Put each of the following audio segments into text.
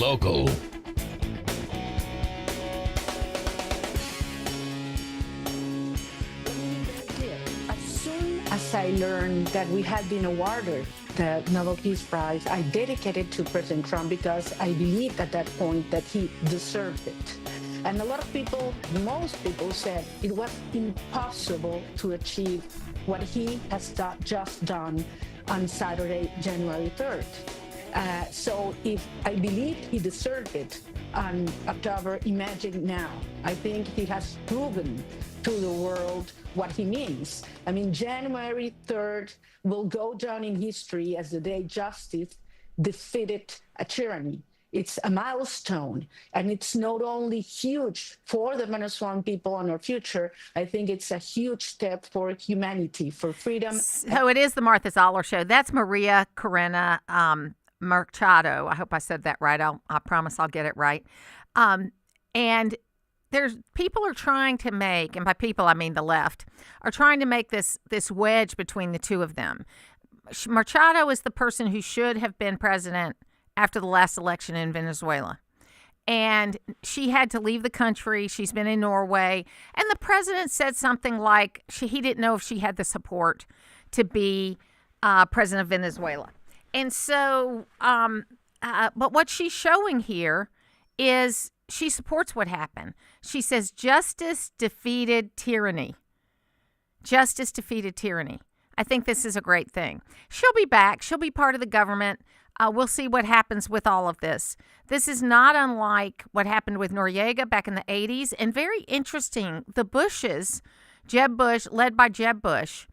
local. As soon as I learned that we had been awarded the Nobel Peace Prize, I dedicated to President Trump because I believed at that point that he deserved it. And a lot of people, most people said it was impossible to achieve what he has just done on Saturday, January 3rd. So if I believed he deserved it on October, imagine now. I think he has proven to the world what he means. I mean, January 3rd will go down in history as the day justice defeated a tyranny. It's a milestone, and it's not only huge for the Venezuelan people and our future. I think it's a huge step for humanity, for freedom. So it is the Martha Zoller Show. That's Maria Corina Machado. I hope I said that right. I promise I'll get it right. And there's people are trying to make, and by people I mean the left, are trying to make this wedge between the two of them. Machado is the person who should have been president after the last election in Venezuela. And she had to leave the country. She's been in Norway. And the president said something like he didn't know if she had the support to be president of Venezuela. And so, but what she's showing here is she supports what happened. She says justice defeated tyranny. Justice defeated tyranny. I think this is a great thing. She'll be back. She'll be part of the government. We'll see what happens with all of this. This is not unlike what happened with Noriega back in the 80s. And very interesting, the Bushes, Jeb Bush, led by Jeb Bush,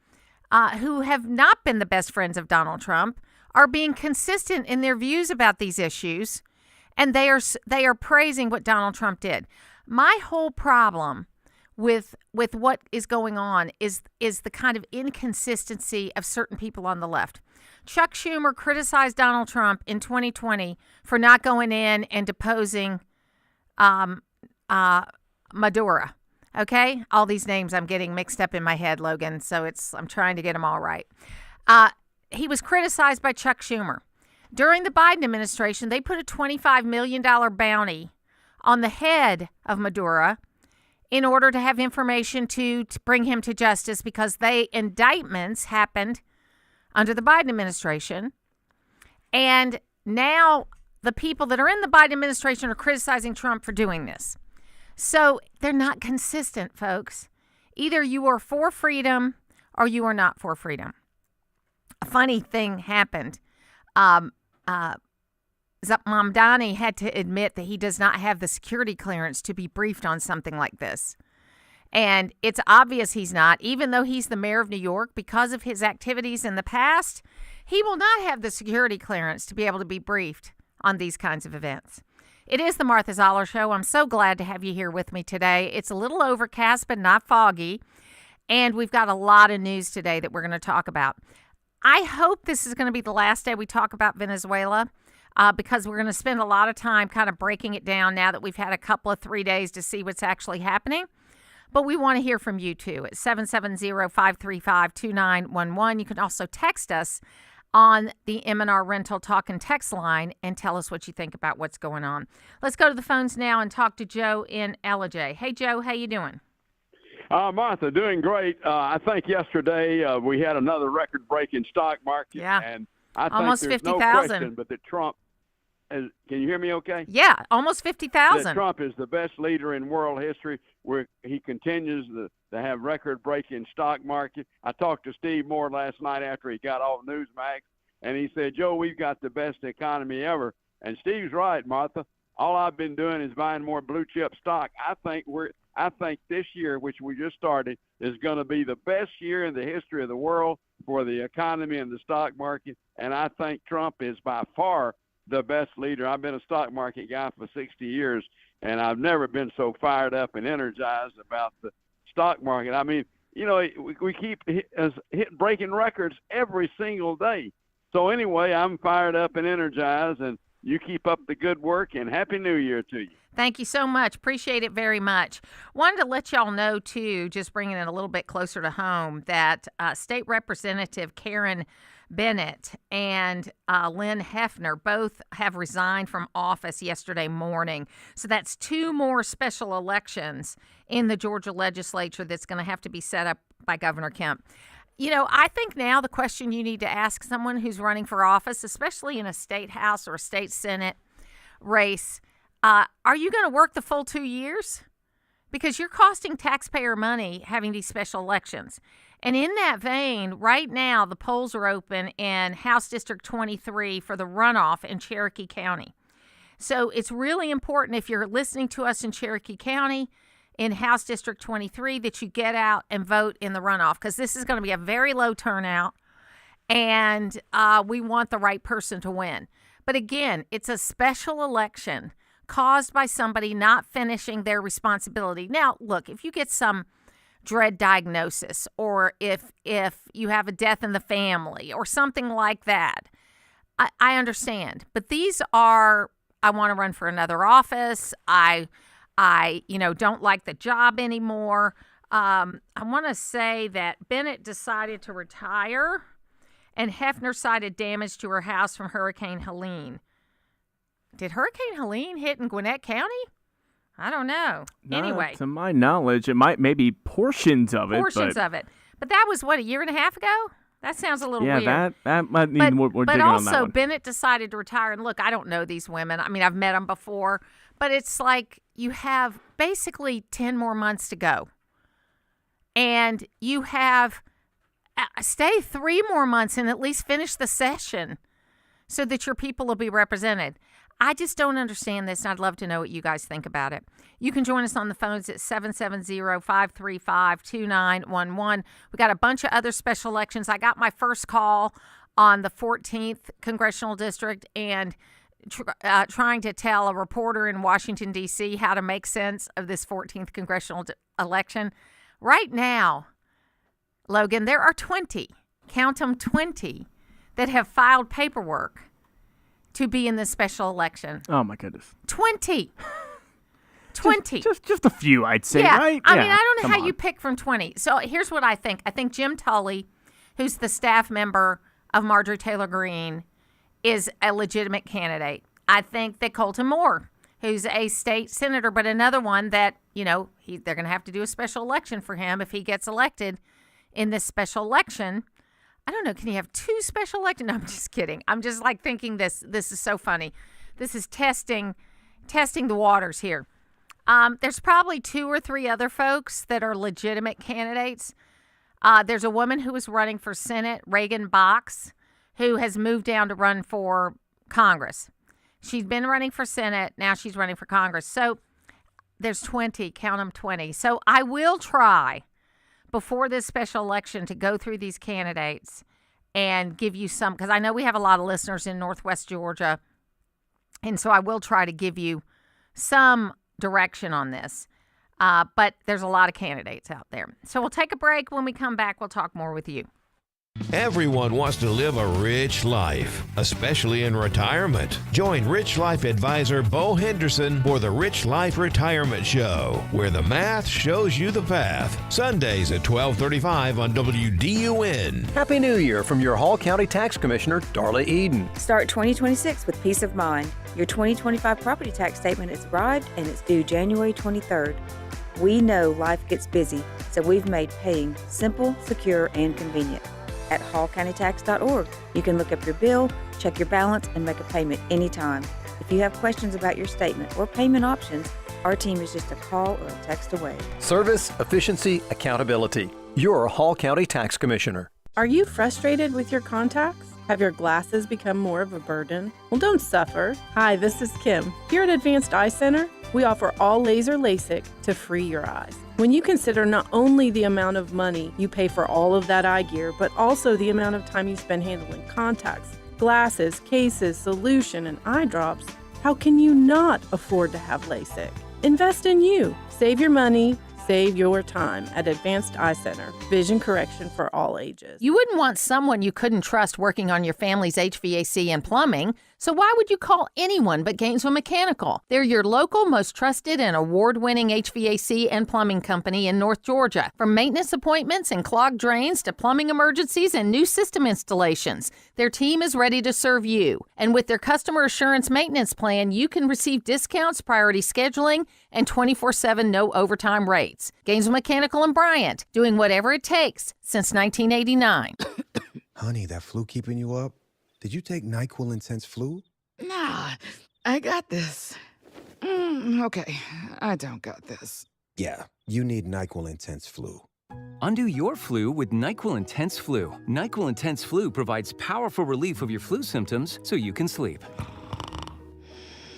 who have not been the best friends of Donald Trump, are being consistent in their views about these issues. And they are praising what Donald Trump did. My whole problem with what is going on is the kind of inconsistency of certain people on the left. Chuck Schumer criticized Donald Trump in 2020 for not going in and deposing Maduro. Okay? All these names I'm getting mixed up in my head, Logan, so I'm trying to get them all right. He was criticized by Chuck Schumer. During the Biden administration, they put a $25 million bounty on the head of Maduro in order to have information to bring him to justice because indictments happened under the Biden administration. And now the people that are in the Biden administration are criticizing Trump for doing this. So they're not consistent, folks. Either you are for freedom or you are not for freedom. A funny thing happened. Mamdani had to admit that he does not have the security clearance to be briefed on something like this. And it's obvious he's not, even though he's the mayor of New York, because of his activities in the past, he will not have the security clearance to be able to be briefed on these kinds of events. It is the Martha Zoller Show. I'm so glad to have you here with me today. It's a little overcast, but not foggy. And we've got a lot of news today that we're going to talk about. I hope this is going to be the last day we talk about Venezuela. Because we're going to spend a lot of time kind of breaking it down now that we've had a couple of 3 days to see what's actually happening. But we want to hear from you, too, at 770-535-2911. You can also text us on the M&R Rental Talk and Text line and tell us what you think about what's going on. Let's go to the phones now and talk to Joe in LJ. Hey, Joe, how you doing? Martha, doing great. I think yesterday we had another record-breaking stock market. Yeah, and I almost think there's 50,000. no question but that Trump can you hear me okay? Yeah, almost 50,000. That Trump is the best leader in world history, where he continues to have record-breaking stock market. I talked to Steve Moore last night after he got off Newsmax, and he said, Joe, we've got the best economy ever. And Steve's right, Martha. All I've been doing is buying more blue-chip stock. I think this year, which we just started, is going to be the best year in the history of the world for the economy and the stock market. And I think Trump is by far the best leader. I've been a stock market guy for 60 years, and I've never been so fired up and energized about the stock market. I mean, you know, we keep breaking records every single day. So anyway, I'm fired up and energized, and you keep up the good work, and Happy New Year to you. Thank you so much. Appreciate it very much. Wanted to let y'all know, too, just bringing it a little bit closer to home, that State Representative Karen Bennett and Lynn Hefner both have resigned from office yesterday morning. So that's 2 more special elections in the Georgia legislature that's going to have to be set up by Governor Kemp. You know, I think now the question you need to ask someone who's running for office, especially in a state house or a state senate race, are you going to work the full 2 years? Because you're costing taxpayer money having these special elections. And in that vein, right now, the polls are open in House District 23 for the runoff in Cherokee County. So it's really important, if you're listening to us in Cherokee County, in House District 23, that you get out and vote in the runoff, because this is going to be a very low turnout, and we want the right person to win. But again, it's a special election caused by somebody not finishing their responsibility. Now, look, if you get some dread diagnosis, or if you have a death in the family or something like that, I understand. But these are, I want to run for another office. I don't like the job anymore. I want to say that Bennett decided to retire, and Hefner cited damage to her house from Hurricane Helene. Did Hurricane Helene hit in Gwinnett County? I don't know. Anyway, to my knowledge, it might maybe portions of it. But that was, what, a year and a half ago? That sounds a little weird. Yeah, that might need more digging on that one. But also, Bennett decided to retire. And look, I don't know these women. I mean, I've met them before. But it's like you have basically 10 more months to go. And you have, stay 3 more months and at least finish the session so that your people will be represented. I just don't understand this, and I'd love to know what you guys think about it. You can join us on the phones at 770-535-2911. We got a bunch of other special elections. I got my first call on the 14th Congressional District, and trying to tell a reporter in Washington, D.C. how to make sense of this 14th Congressional election. Right now, Logan, there are 20, count them, 20, that have filed paperwork to be in this special election. Oh, my goodness. 20. Just a few, I'd say, yeah. right? I mean, I don't know how you pick from 20. So here's what I think. I think Jim Tully, who's the staff member of Marjorie Taylor Greene, is a legitimate candidate. I think that Colton Moore, who's a state senator, but another one that, they're going to have to do a special election for him if he gets elected in this special election. I don't know. Can you have 2 special elections? No, I'm just kidding. I'm just thinking this is so funny. This is testing the waters here. There's probably 2 or 3 other folks that are legitimate candidates. There's a woman who was running for Senate, Reagan Box, who has moved down to run for Congress. She's been running for Senate. Now she's running for Congress. So there's 20, count them, 20. So I will try before this special election to go through these candidates and give you some, because I know we have a lot of listeners in Northwest Georgia, and so I will try to give you some direction on this. But there's a lot of candidates out there. So we'll take a break. When we come back, we'll talk more with you. Everyone wants to live a rich life, especially in retirement. Join Rich Life advisor Bo Henderson for the Rich Life Retirement Show, where the math shows you the path. Sundays at 12:35 on WDUN. Happy New Year from your Hall County Tax Commissioner, Darla Eden. Start 2026 with peace of mind. Your 2025 property tax statement has arrived and it's due January 23rd. We know life gets busy, so we've made paying simple, secure, and convenient. At hallcountytax.org, you can look up your bill, check your balance, and make a payment anytime. If you have questions about your statement or payment options, our team is just a call or a text away. Service, efficiency, accountability. Your Hall County Tax Commissioner. Are you frustrated with your contacts? Have your glasses become more of a burden? Well, don't suffer. Hi, this is Kim. Here at Advanced Eye Center, we offer all laser LASIK to free your eyes. When you consider not only the amount of money you pay for all of that eye gear, but also the amount of time you spend handling contacts, glasses, cases, solution, and eye drops, how can you not afford to have LASIK? Invest in you. Save your money. Save your time at Advanced Eye Center. Vision correction for all ages. You wouldn't want someone you couldn't trust working on your family's HVAC and plumbing, So why would you call anyone but Gainesville Mechanical? They're your local, most trusted and award-winning HVAC and plumbing company in North Georgia. From maintenance appointments and clogged drains to plumbing emergencies and new system installations, their team is ready to serve you. And with their customer assurance maintenance plan, you can receive discounts, priority scheduling, and 24/7 no overtime rates. Gainesville Mechanical and Bryant, doing whatever it takes since 1989. Honey, that flu keeping you up? Did you take NyQuil Intense Flu? Nah, I got this. Okay, I don't got this. Yeah, you need NyQuil Intense Flu. Undo your flu with NyQuil Intense Flu. NyQuil Intense Flu provides powerful relief of your flu symptoms so you can sleep.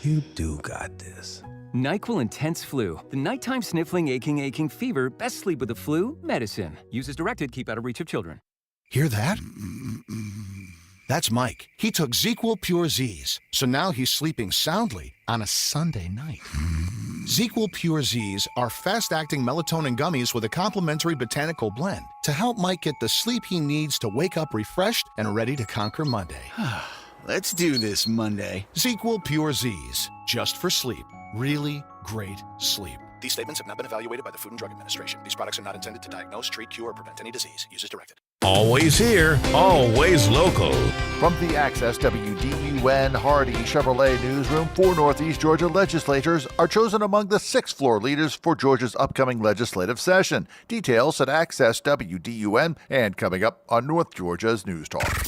You do got this. NyQuil Intense Flu. The nighttime sniffling, aching fever. Best sleep with the flu medicine. Use as directed. Keep out of reach of children. Hear that? That's Mike. He took ZzzQuil Pure Z's, so now he's sleeping soundly on a Sunday night. ZzzQuil Pure Z's are fast-acting melatonin gummies with a complementary botanical blend to help Mike get the sleep he needs to wake up refreshed and ready to conquer Monday. Let's do this Monday. ZzzQuil Pure Z's, just for sleep. Really great sleep. These statements have not been evaluated by the Food and Drug Administration. These products are not intended to diagnose, treat, cure, or prevent any disease. Use as directed. Always here, always local. From the Access WDUN Hardy Chevrolet Newsroom, 4 Northeast Georgia legislators are chosen among the 6 floor leaders for Georgia's upcoming legislative session. Details at Access WDUN and coming up on North Georgia's News Talk.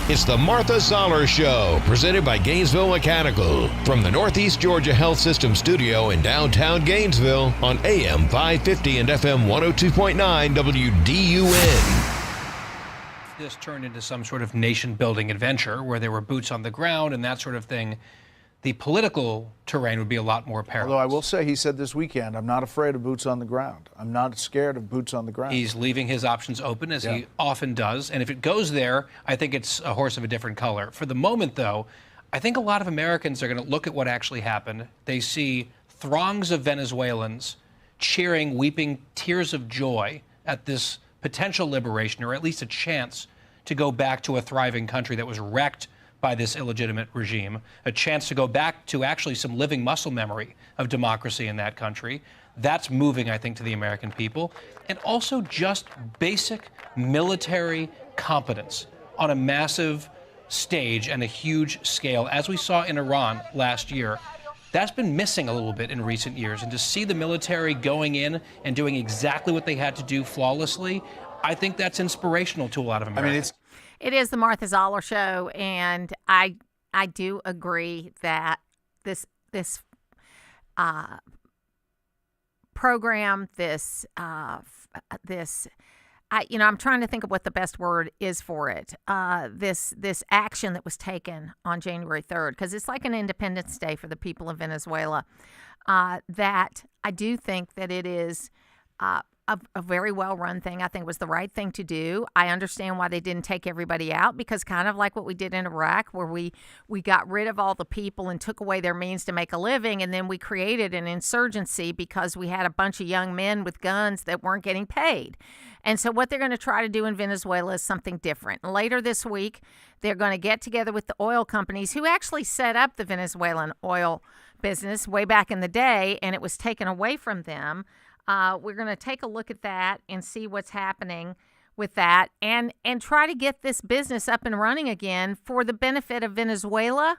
It's the Martha Zoller Show, presented by Gainesville Mechanical. From the Northeast Georgia Health System studio in downtown Gainesville on AM 550 and FM 102.9 WDUN. This turned into some sort of nation-building adventure where there were boots on the ground and that sort of thing, the political terrain would be a lot more perilous. Although I will say, he said this weekend, I'm not afraid of boots on the ground. I'm not scared of boots on the ground. He's leaving his options open, as he often does. And if it goes there, I think it's a horse of a different color. For the moment, though, I think a lot of Americans are going to look at what actually happened. They see throngs of Venezuelans cheering, weeping tears of joy at this potential liberation, or at least a chance to go back to a thriving country that was wrecked by this illegitimate regime, a chance to go back to actually some living muscle memory of democracy in that country. That's moving, I think, to the American people. And also just basic military competence on a massive stage and a huge scale, as we saw in Iran last year. That's been missing a little bit in recent years. And to see the military going in and doing exactly what they had to do flawlessly, I think that's inspirational to a lot of Americans. It is the Martha Zoller Show, and I do agree that this program, I'm trying to think of what the best word is for it. This action that was taken on January 3rd, because it's like an Independence Day for the people of Venezuela. That I do think that it is a very well-run thing. I think it was the right thing to do. I understand why they didn't take everybody out, because kind of like what we did in Iraq, where we got rid of all the people and took away their means to make a living, and then we created an insurgency because we had a bunch of young men with guns that weren't getting paid. And so what they're going to try to do in Venezuela is something different. Later this week, they're going to get together with the oil companies who actually set up the Venezuelan oil business way back in the day, and it was taken away from them. We're going to take a look at that and see what's happening with that, and try to get this business up and running again for the benefit of Venezuela,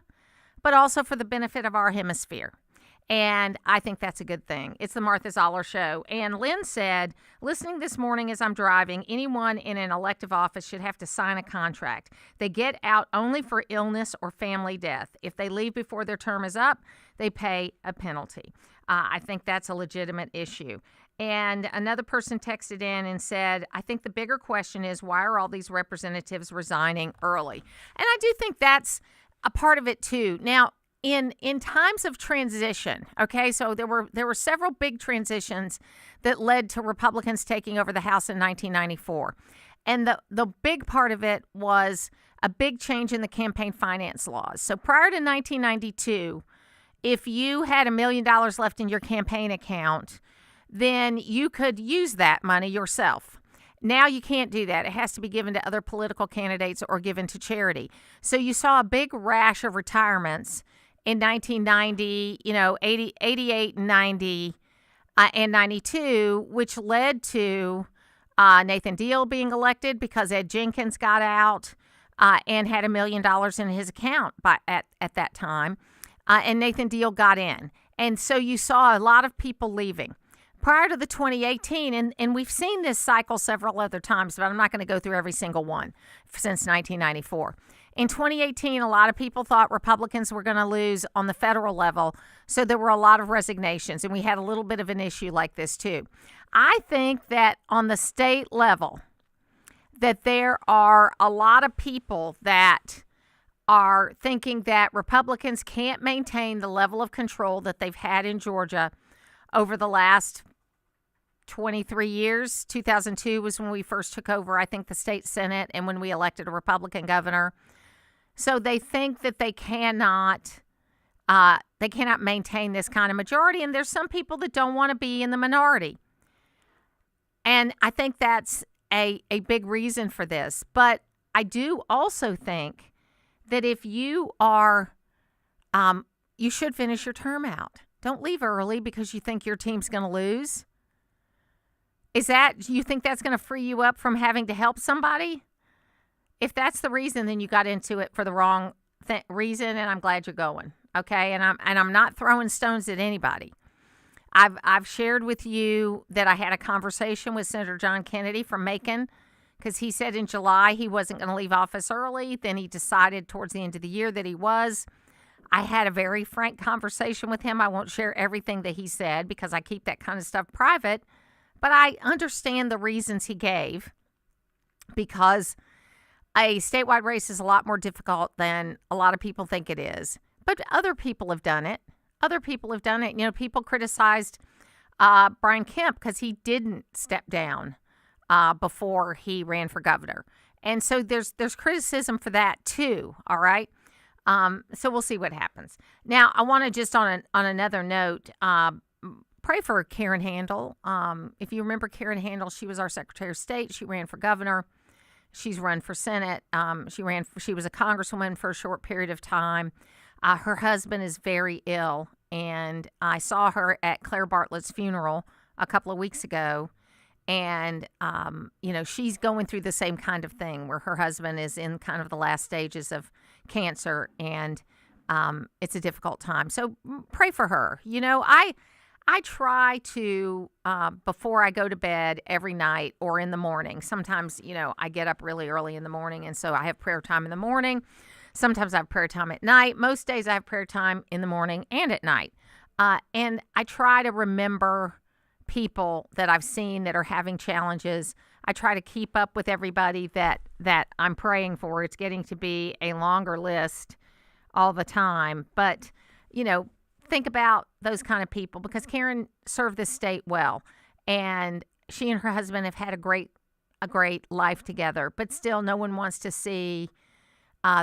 but also for the benefit of our hemisphere. And I think that's a good thing. It's the Martha Zoller Show. And Lynn said, listening this morning as I'm driving, anyone in an elective office should have to sign a contract. They get out only for illness or family death. If they leave before their term is up, they pay a penalty. I think that's a legitimate issue. And another person texted in and said, I think the bigger question is, why are all these representatives resigning early? And I do think that's a part of it too. Now, in times of transition, okay, so there were several big transitions that led to Republicans taking over the House in 1994. And the big part of it was a big change in the campaign finance laws. So prior to 1992, if you had $1 million left in your campaign account, then you could use that money yourself. Now you can't do that. It has to be given to other political candidates or given to charity. So you saw a big rash of retirements in 1990, 88, 90, and 92, which led to Nathan Deal being elected because Ed Jenkins got out and had $1 million in his account at that time. And Nathan Deal got in. And so you saw a lot of people leaving. Prior to the 2018, and we've seen this cycle several other times, but I'm not going to go through every single one since 1994. In 2018, a lot of people thought Republicans were going to lose on the federal level, so there were a lot of resignations, and we had a little bit of an issue like this too. I think that on the state level, that there are a lot of people that are thinking that Republicans can't maintain the level of control that they've had in Georgia over the last 23 years. 2002 was when we first took over, I think, the state Senate, and when we elected a Republican governor. So they think that they cannot maintain this kind of majority, and there's some people that don't want to be in the minority. And I think that's a big reason for this. But I do also think that if you are, you should finish your term out. Don't leave early because you think your team's going to lose. You think that's going to free you up from having to help somebody? If that's the reason, then you got into it for the wrong reason, and I'm glad you're going. Okay, and I'm not throwing stones at anybody. I've shared with you that I had a conversation with Senator John Kennedy from Macon, because he said in July he wasn't going to leave office early. Then he decided towards the end of the year that he was. I had a very frank conversation with him. I won't share everything that he said because I keep that kind of stuff private. But I understand the reasons he gave, because a statewide race is a lot more difficult than a lot of people think it is. But other people have done it. People criticized Brian Kemp because he didn't step down before he ran for governor. And so there's criticism for that too, all right? So we'll see what happens. Now, I want to just on another note, pray for Karen Handel. If you remember Karen Handel, she was our Secretary of State. She ran for governor. She's run for Senate. She was a congresswoman for a short period of time. Her husband is very ill, and I saw her at Claire Bartlett's funeral a couple of weeks ago. And, she's going through the same kind of thing where her husband is in kind of the last stages of cancer, and it's a difficult time. So pray for her. I try to, before I go to bed every night or in the morning, sometimes, I get up really early in the morning, and so I have prayer time in the morning. Sometimes I have prayer time at night. Most days I have prayer time in the morning and at night. And I try to remember people that I've seen that are having challenges. I try to keep up with everybody that I'm praying for. It's getting to be a longer list all the time. But, think about those kind of people, because Karen served this state well, and she and her husband have had a great life together, but still no one wants to see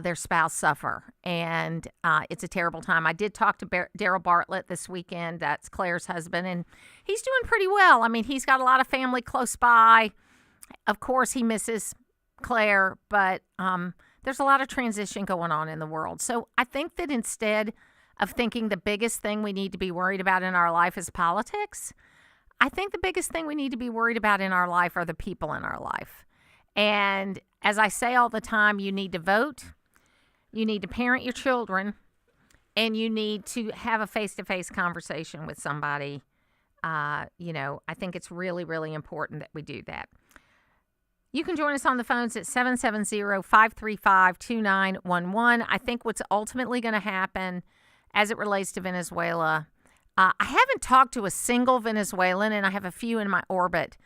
their spouse suffer, and it's a terrible time. I did talk to Daryl Bartlett this weekend. That's Claire's husband, and he's doing pretty well. I mean, he's got a lot of family close by. Of course, he misses Claire, but there's a lot of transition going on in the world. So I think that instead of thinking the biggest thing we need to be worried about in our life is politics, I think the biggest thing we need to be worried about in our life are the people in our life. And as I say all the time, you need to vote, you need to parent your children, and you need to have a face-to-face conversation with somebody. I think it's really, really important that we do that. You can join us on the phones at 770-535-2911. I think what's ultimately going to happen as it relates to Venezuela, I haven't talked to a single Venezuelan, and I have a few in my orbit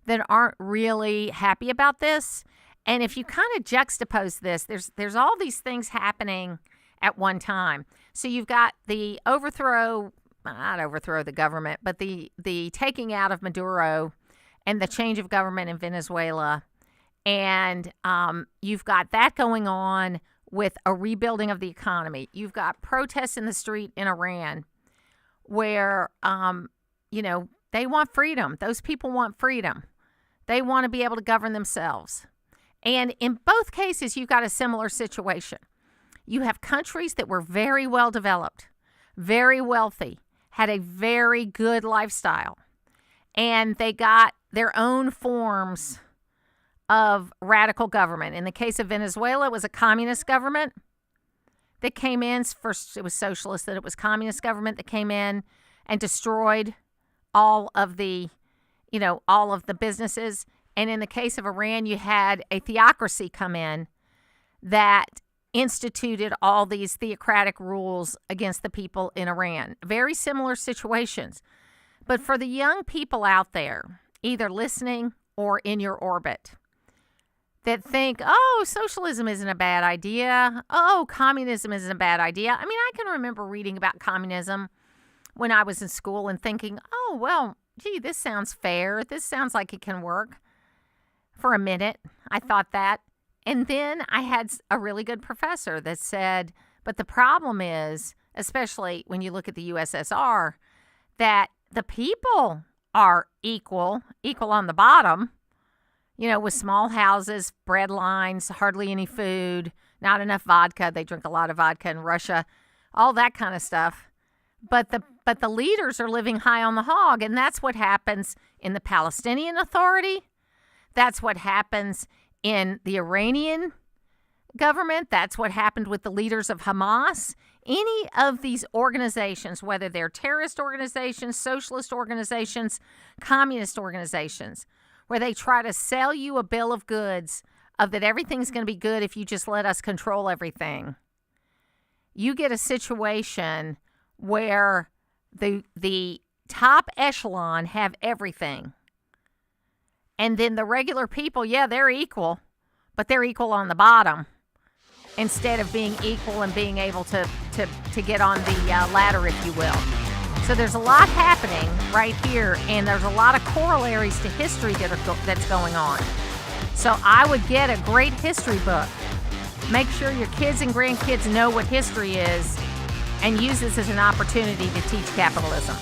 that aren't really happy about this. And if you kind of juxtapose this, there's all these things happening at one time. So you've got the not overthrow the government, but the taking out of Maduro and the change of government in Venezuela. And you've got that going on with a rebuilding of the economy. You've got protests in the street in Iran where, they want freedom. Those people want freedom. They want to be able to govern themselves. And in both cases, you've got a similar situation. You have countries that were very well developed, very wealthy, had a very good lifestyle, and they got their own forms of radical government. In the case of Venezuela, it was a communist government that came in. First, it was socialist, then it was communist government that came in and destroyed all of the businesses. And in the case of Iran, you had a theocracy come in that instituted all these theocratic rules against the people in Iran. Very similar situations. But for the young people out there, either listening or in your orbit, that think, oh, socialism isn't a bad idea. Oh, communism isn't a bad idea. I mean, I can remember reading about communism when I was in school and thinking, oh, well, gee, this sounds fair. This sounds like it can work. For a minute, I thought that. And then I had a really good professor that said, but the problem is, especially when you look at the USSR, that the people are equal on the bottom, with small houses, bread lines, hardly any food, not enough vodka. They drink a lot of vodka in Russia, all that kind of stuff. But the leaders are living high on the hog, and that's what happens in the Palestinian Authority. That's what happens in the Iranian government. That's what happened with the leaders of Hamas. Any of these organizations, whether they're terrorist organizations, socialist organizations, communist organizations, where they try to sell you a bill of goods of that everything's going to be good if you just let us control everything. You get a situation where the top echelon have everything. And then the regular people, yeah, they're equal, but they're equal on the bottom instead of being equal and being able to get on the ladder, if you will. So there's a lot happening right here, and there's a lot of corollaries to history that's going on. So I would get a great history book. Make sure your kids and grandkids know what history is and use this as an opportunity to teach capitalism.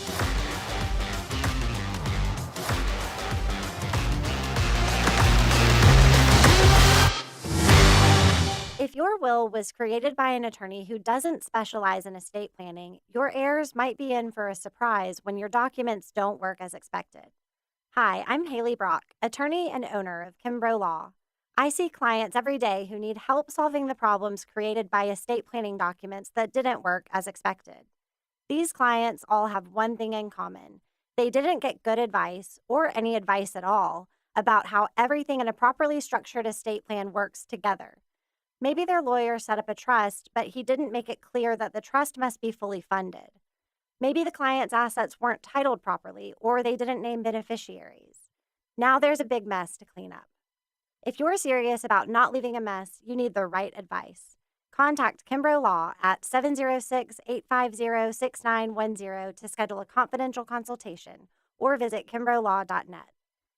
If your will was created by an attorney who doesn't specialize in estate planning, your heirs might be in for a surprise when your documents don't work as expected. Hi, I'm Haley Brock, attorney and owner of Kimbrough Law. I see clients every day who need help solving the problems created by estate planning documents that didn't work as expected. These clients all have one thing in common. They didn't get good advice, or any advice at all, about how everything in a properly structured estate plan works together. Maybe their lawyer set up a trust, but he didn't make it clear that the trust must be fully funded. Maybe the client's assets weren't titled properly, or they didn't name beneficiaries. Now there's a big mess to clean up. If you're serious about not leaving a mess, you need the right advice. Contact Kimbrough Law at 706-850-6910 to schedule a confidential consultation, or visit kimbroughLaw.net.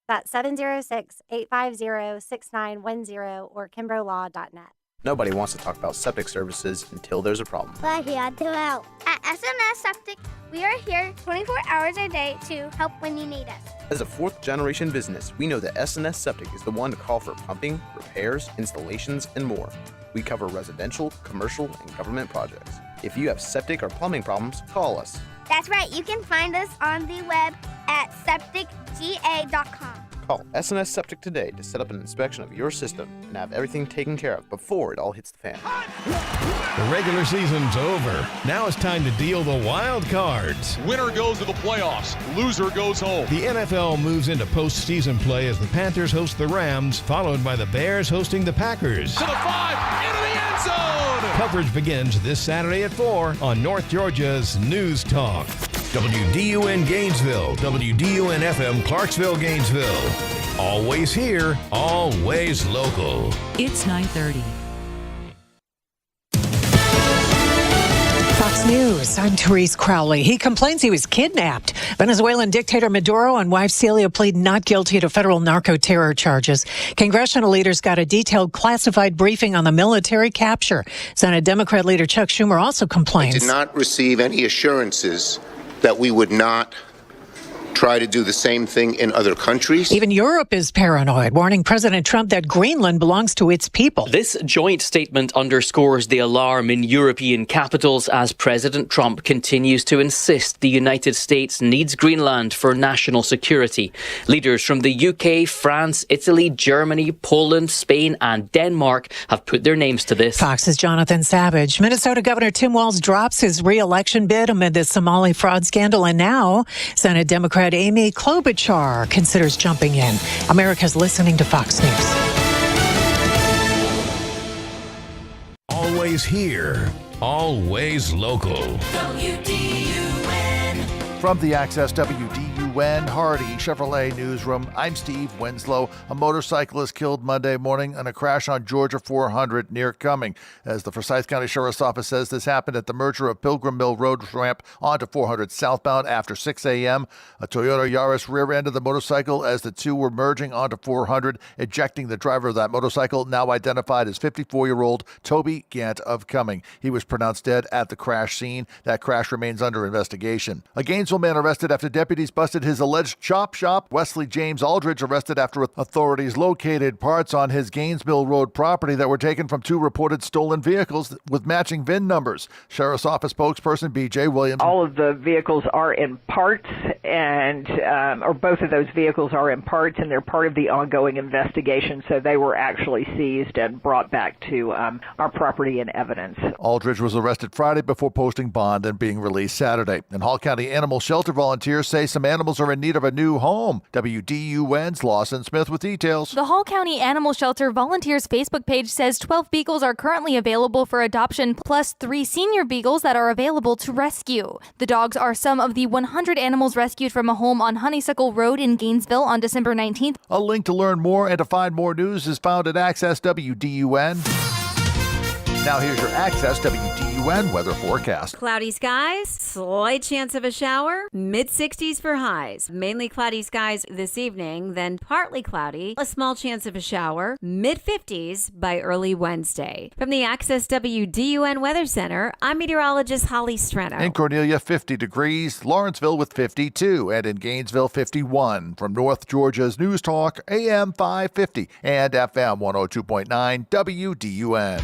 That's 706-850-6910 or kimbroughLaw.net. Nobody wants to talk about septic services until there's a problem. We're here to help. At SNS Septic, we are here 24 hours a day to help when you need us. As a fourth-generation business, we know that SNS Septic is the one to call for pumping, repairs, installations, and more. We cover residential, commercial, and government projects. If you have septic or plumbing problems, call us. That's right. You can find us on the web at septicga.com. Call SNS Septic today to set up an inspection of your system and have everything taken care of before it all hits the fan. The regular season's over. Now it's time to deal the wild cards. Winner goes to the playoffs. Loser goes home. The NFL moves into postseason play as the Panthers host the Rams, followed by the Bears hosting the Packers. To the 5, into the end zone! Coverage begins this Saturday at 4 on North Georgia's News Talk. WDUN Gainesville, WDUN FM Clarksville, Gainesville. Always here, always local. It's 9:30. Fox News, I'm Therese Crowley. He complains he was kidnapped. Venezuelan dictator Maduro and wife Celia plead not guilty to federal narco-terror charges. Congressional leaders got a detailed classified briefing on the military capture. Senate Democrat leader Chuck Schumer also complains. I did not receive any assurances that we would not try to do the same thing in other countries. Even Europe is paranoid, warning President Trump that Greenland belongs to its people. This joint statement underscores the alarm in European capitals as President Trump continues to insist the United States needs Greenland for national security. Leaders from the UK, France, Italy, Germany, Poland, Spain and Denmark have put their names to this. Fox's Jonathan Savage. Minnesota Governor Tim Walz drops his re-election bid amid the Somali fraud scandal, and now Senate Democrat Amy Klobuchar considers jumping in. America's listening to Fox News. Always here, always local. From the Access WDUN Hardy Chevrolet Newsroom, I'm Steve Winslow. A motorcyclist killed Monday morning in a crash on Georgia 400 near Cumming. As the Forsyth County Sheriff's Office says, this happened at the merger of Pilgrim Mill Road ramp onto 400 southbound after 6 a.m. A Toyota Yaris rear-ended the motorcycle as the two were merging onto 400, ejecting the driver of that motorcycle, now identified as 54-year-old Toby Gant of Cumming. He was pronounced dead at the crash scene. That crash remains under investigation. A Gainesville man arrested after deputies busted his alleged chop shop. Wesley James Aldridge arrested after authorities located parts on his Gainesville Road property that were taken from two reported stolen vehicles with matching VIN numbers. Sheriff's Office spokesperson B.J. Williams. All of the vehicles are in parts, or both of those vehicles are in parts, and they're part of the ongoing investigation, so they were actually seized and brought back to our property and evidence. Aldridge was arrested Friday before posting bond and being released Saturday. In Hall County, animal shelter volunteers say some animals are in need of a new home. WDUN's Lawson Smith with details. The Hall County Animal Shelter Volunteers Facebook page says 12 beagles are currently available for adoption, plus 3 senior beagles that are available to rescue. The dogs are some of the 100 animals rescued from a home on Honeysuckle Road in Gainesville on December 19th. A link to learn more and to find more news is found at Access WDUN. Now here's your Access WDUN weather forecast. Cloudy skies, slight chance of a shower, mid-60s for highs. Mainly cloudy skies this evening, then partly cloudy, a small chance of a shower, mid-50s by early Wednesday. From the Access WDUN Weather Center, I'm meteorologist Holly Streno. In Cornelia, 50 degrees, Lawrenceville with 52, and in Gainesville, 51. From North Georgia's News Talk, AM 550 and FM 102.9 WDUN.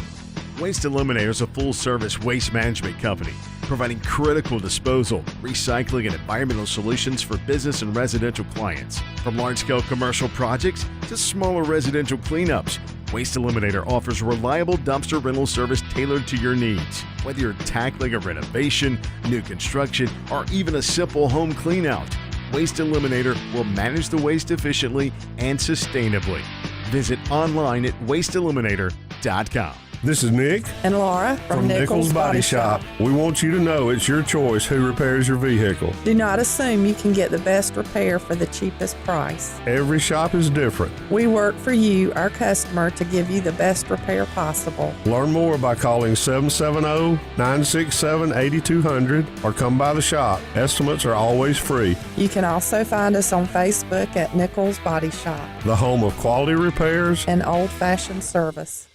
Waste Eliminator is a full-service waste management company providing critical disposal, recycling, and environmental solutions for business and residential clients. From large-scale commercial projects to smaller residential cleanups, Waste Eliminator offers reliable dumpster rental service tailored to your needs. Whether you're tackling a renovation, new construction, or even a simple home cleanout, Waste Eliminator will manage the waste efficiently and sustainably. Visit online at wasteeliminator.com. This is Nick And Laura from Nichols Body Shop. We want you to know it's your choice who repairs your vehicle. Do not assume you can get the best repair for the cheapest price. Every shop is different. We work for you, our customer, to give you the best repair possible. Learn more by calling 770-967-8200 or come by the shop. Estimates are always free. You can also find us on Facebook at Nichols Body Shop, The home of quality repairs and old-fashioned service.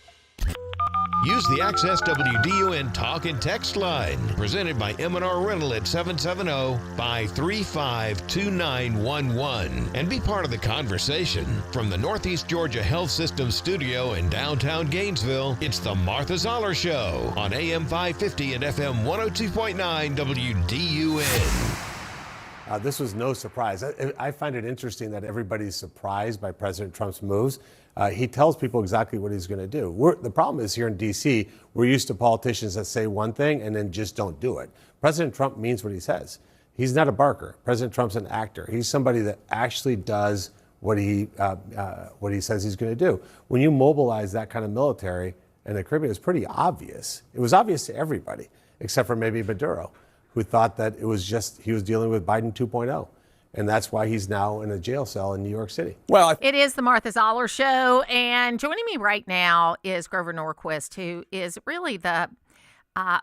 Use the Access WDUN Talk and Text line, presented by M&R Rental at 770-535-2911, and be part of the conversation. From the Northeast Georgia Health System studio in downtown Gainesville, it's the Martha Zoller Show on AM 550 and FM 102.9 WDUN. This was no surprise. I find it interesting that everybody's surprised by President Trump's moves. He tells people exactly what he's going to do. The problem is here in D.C., we're used to politicians that say one thing and then just don't do it. President Trump means what he says. He's not a barker. President Trump's an actor. He's somebody that actually does what he says he's going to do. When you mobilize that kind of military in the Caribbean, it's pretty obvious. It was obvious to everybody, except for maybe Maduro, who thought that it was just he was dealing with Biden 2.0. And that's why he's now in a jail cell in New York City. Well, it is the Martha Zoller Show, and joining me right now is Grover Norquist, who is really the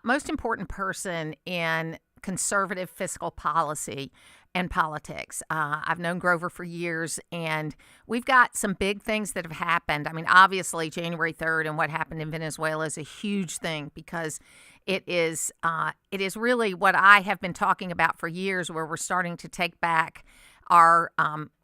most important person in conservative fiscal policy and politics. I've known Grover for years, and we've got some big things that have happened. I mean, obviously, January 3rd and what happened in Venezuela is a huge thing because it is really what I have been talking about for years, where we're starting to take back our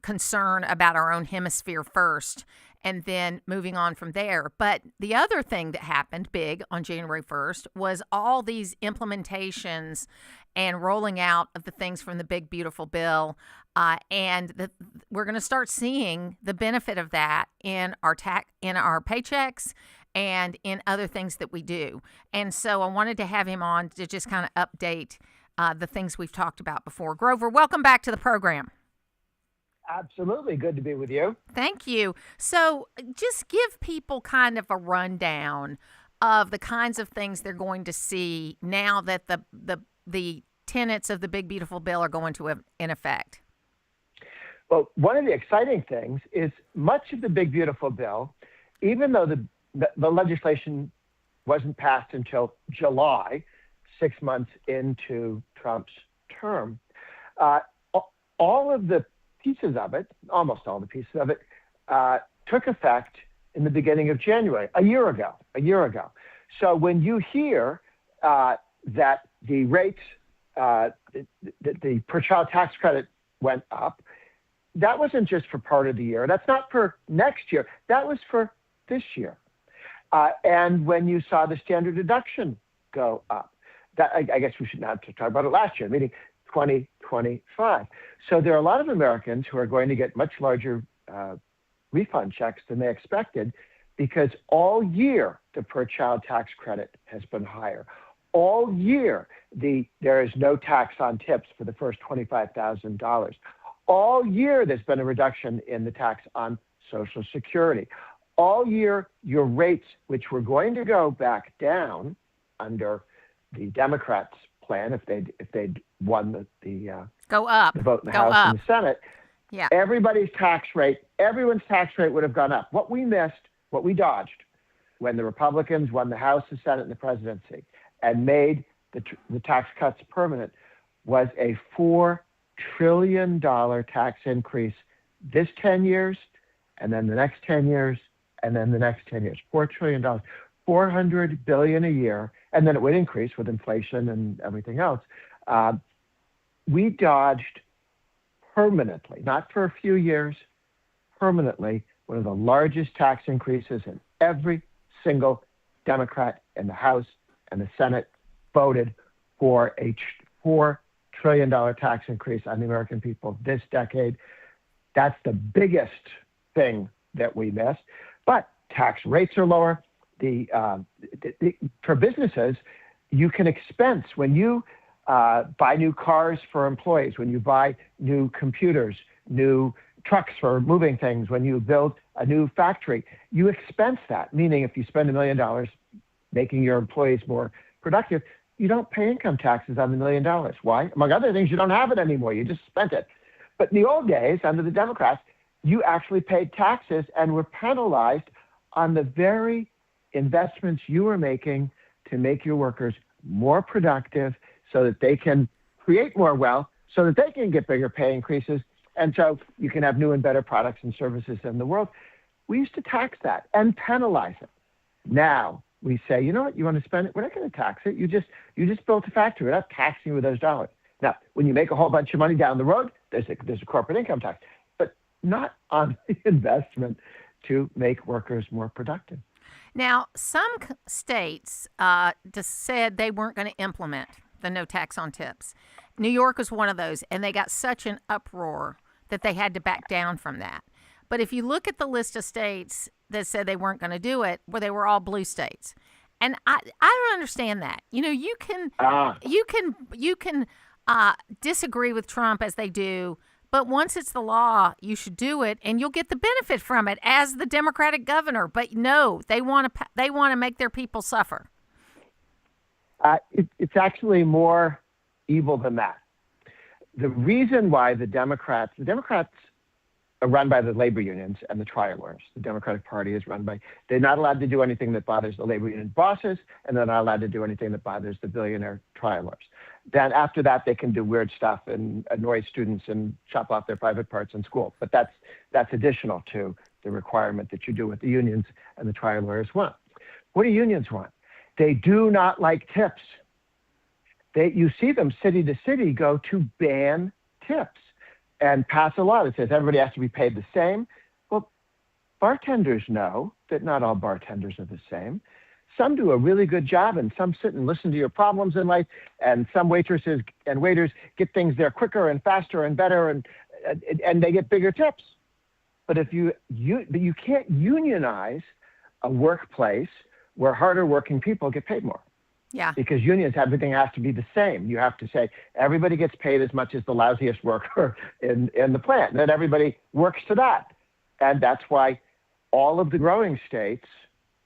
concern about our own hemisphere first, and then moving on from there. But the other thing that happened big on January 1st was all these implementations and rolling out of the things from the big, beautiful bill. We're going to start seeing the benefit of that in our paychecks and in other things that we do. And so I wanted to have him on to just kind of update the things we've talked about before. Grover, welcome back to the program. Absolutely. Good to be with you. Thank you. So just give people kind of a rundown of the kinds of things they're going to see now that the tenets of the big, beautiful bill are going to in effect. Well, one of the exciting things is much of the big, beautiful bill, even though the legislation wasn't passed until July, 6 months into Trump's term, all of the pieces of it, almost all the pieces of it, took effect in the beginning of January, a year ago. So when you hear that the rates, the per child tax credit went up, that wasn't just for part of the year. That's not for next year. That was for this year. And when you saw the standard deduction go up, that I guess we should not talk about it last year, meaning 2025. So there are a lot of Americans who are going to get much larger refund checks than they expected, because all year the per child tax credit has been higher. All year there is no tax on tips for the first $25,000. All year there's been a reduction in the tax on Social Security. All year your rates, which were going to go back down under the Democrats' plan if they'd won the go up, the vote in the go House up. and the Senate, yeah, everyone's tax rate would have gone up. What we missed, what we dodged, when the Republicans won the House, the Senate, and the presidency, and made the tax cuts permanent, was a $4 trillion tax increase this 10 years, and then the next 10 years, and then the next 10 years. $4 trillion, $400 billion a year, and then it would increase with inflation and everything else. We dodged permanently, not for a few years, permanently, one of the largest tax increases, in every single Democrat in the House and the Senate voted for a $4 trillion tax increase on the American people this decade. That's the biggest thing that we missed. But tax rates are lower. For businesses, you can expense when you buy new cars for employees, when you buy new computers, new trucks for moving things, when you build a new factory, you expense that. Meaning if you spend $1 million making your employees more productive, you don't pay income taxes on the $1 million. Why? Among other things, you don't have it anymore. You just spent it. But in the old days, under the Democrats, you actually paid taxes and were penalized on the very investments you were making to make your workers more productive so that they can create more wealth, so that they can get bigger pay increases, and so you can have new and better products and services in the world. We used to tax that and penalize it. Now we say, you know what, you want to spend it? We're not going to tax it. You just built a factory. We're not taxing you with those dollars. Now, when you make a whole bunch of money down the road, there's a corporate income tax, but not on the investment to make workers more productive. Now, some states just said they weren't going to implement the no tax on tips. New York was one of those, and they got such an uproar that they had to back down from that. But if you look at the list of states that said they weren't going to do it, well, they were all blue states. And I don't understand that. You know, you can disagree with Trump as they do, but once it's the law, you should do it, and you'll get the benefit from it as the Democratic governor. But no, they want to make their people suffer. It's actually more evil than that. The reason why the Democrats are run by the labor unions and the trial lawyers. The Democratic Party is run by, they're not allowed to do anything that bothers the labor union bosses, and they're not allowed to do anything that bothers the billionaire trial lawyers. Then after that, they can do weird stuff and annoy students and chop off their private parts in school. But that's additional to the requirement that you do what the unions and the trial lawyers want. What do unions want? They do not like tips. You see them city to city go to ban tips. and pass a law that says everybody has to be paid the same. Well, bartenders know that not all bartenders are the same. Some do a really good job, and some sit and listen to your problems in life, and some waitresses and waiters get things there quicker and faster and better, and they get bigger tips. But you can't unionize a workplace where harder working people get paid more. Yeah. Because unions, everything has to be the same. You have to say everybody gets paid as much as the lousiest worker in the plant. And then everybody works to that. And that's why all of the growing states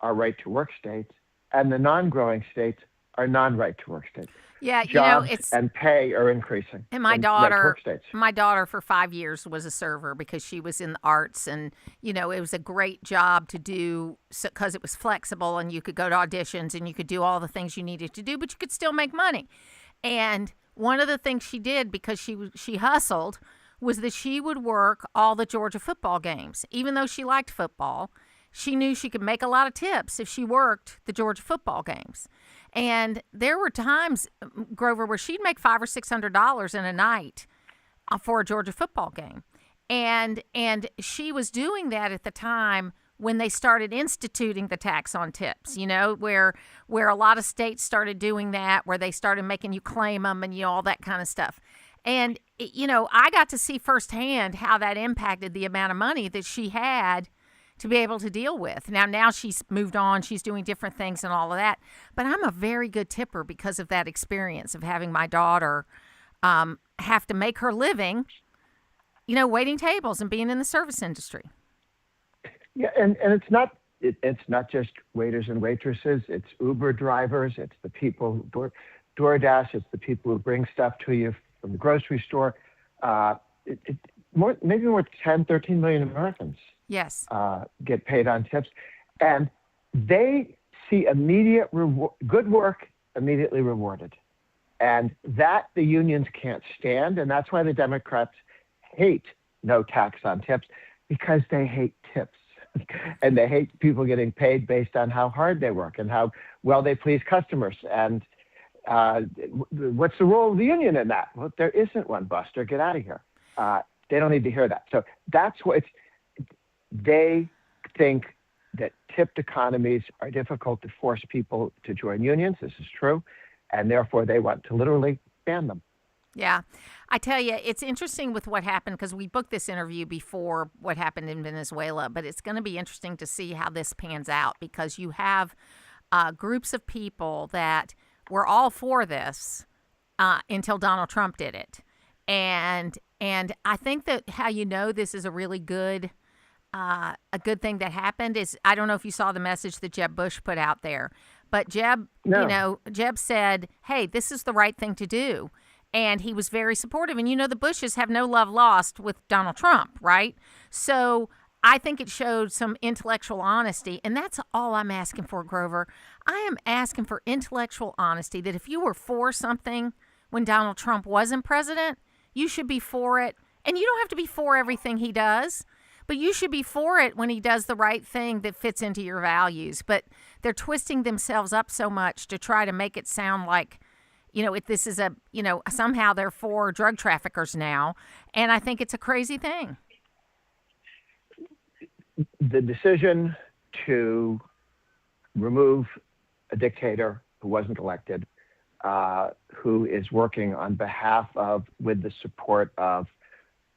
are right to work states, and the non-growing states are non-right to work states. Yeah, Jobs it's and pay are increasing. And my in daughter, right-to-work states. my daughter for 5 years was a server because she was in the arts, and it was a great job to do because it was flexible and you could go to auditions and you could do all the things you needed to do, but you could still make money. And one of the things she did because she hustled was that she would work all the Georgia football games, even though she liked football. She knew she could make a lot of tips if she worked the Georgia football games. And there were times, Grover, where she'd make $500 or $600 in a night for a Georgia football game. And she was doing that at the time when they started instituting the tax on tips, where a lot of states started doing that, where they started making you claim them and all that kind of stuff. And, I got to see firsthand how that impacted the amount of money that she had to be able to deal with. Now she's moved on. She's doing different things and all of that. But I'm a very good tipper because of that experience of having my daughter have to make her living, waiting tables and being in the service industry. Yeah, and it's not just waiters and waitresses. It's Uber drivers. It's the people, DoorDash. It's the people who bring stuff to you from the grocery store. Maybe more 10, 13 million Americans. Yes. Get paid on tips. And they see immediate good work immediately rewarded. And that the unions can't stand. And that's why the Democrats hate no tax on tips, because they hate tips. And they hate people getting paid based on how hard they work and how well they please customers. And what's the role of the union in that? Well, there isn't one, Buster. Get out of here. They don't need to hear that. So that's what they think that tipped economies are difficult to force people to join unions. This is true. And therefore, they want to literally ban them. Yeah. I tell you, it's interesting with what happened because we booked this interview before what happened in Venezuela, but it's going to be interesting to see how this pans out because you have groups of people that were all for this until Donald Trump did it. And I think that how this is a really good thing that happened is, I don't know if you saw the message that Jeb Bush put out there, but Jeb said, hey, this is the right thing to do. And he was very supportive. And the Bushes have no love lost with Donald Trump, right? So I think it showed some intellectual honesty. And that's all I'm asking for, Grover. I am asking for intellectual honesty, that if you were for something when Donald Trump wasn't president, you should be for it. And you don't have to be for everything he does, but you should be for it when he does the right thing that fits into your values. But they're twisting themselves up so much to try to make it sound like, if this is somehow they're for drug traffickers now. And I think it's a crazy thing. The decision to remove a dictator who wasn't elected, who is working on behalf of, with the support of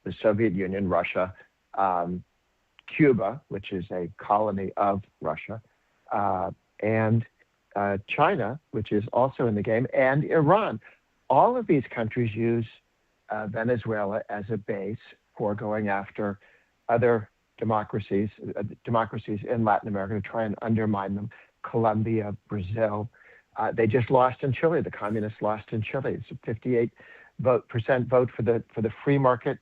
the Soviet Union, Russia, Cuba, which is a colony of Russia, and China, which is also in the game, and Iran. All of these countries use Venezuela as a base for going after other democracies in Latin America to try and undermine them. Colombia, Brazil. They just lost in Chile. The communists lost in Chile. It's a 58% vote for the free market,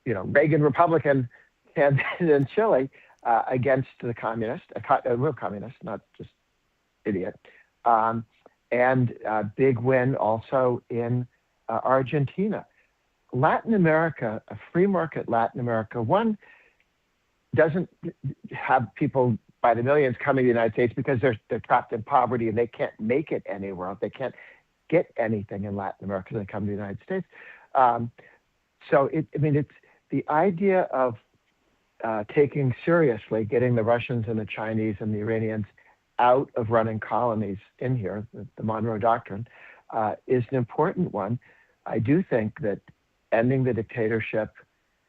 Reagan Republican candidate in Chile against the communist, a real communist, not just idiot. And a big win also in Argentina. Latin America, a free market Latin America, one doesn't have people by the millions coming to the United States because they're trapped in poverty and they can't make it anywhere else. They can't get anything in Latin America. They come to the United States. So it's the idea of taking seriously getting the Russians and the Chinese and the Iranians out of running colonies in here, the Monroe Doctrine, is an important one. I do think that ending the dictatorship,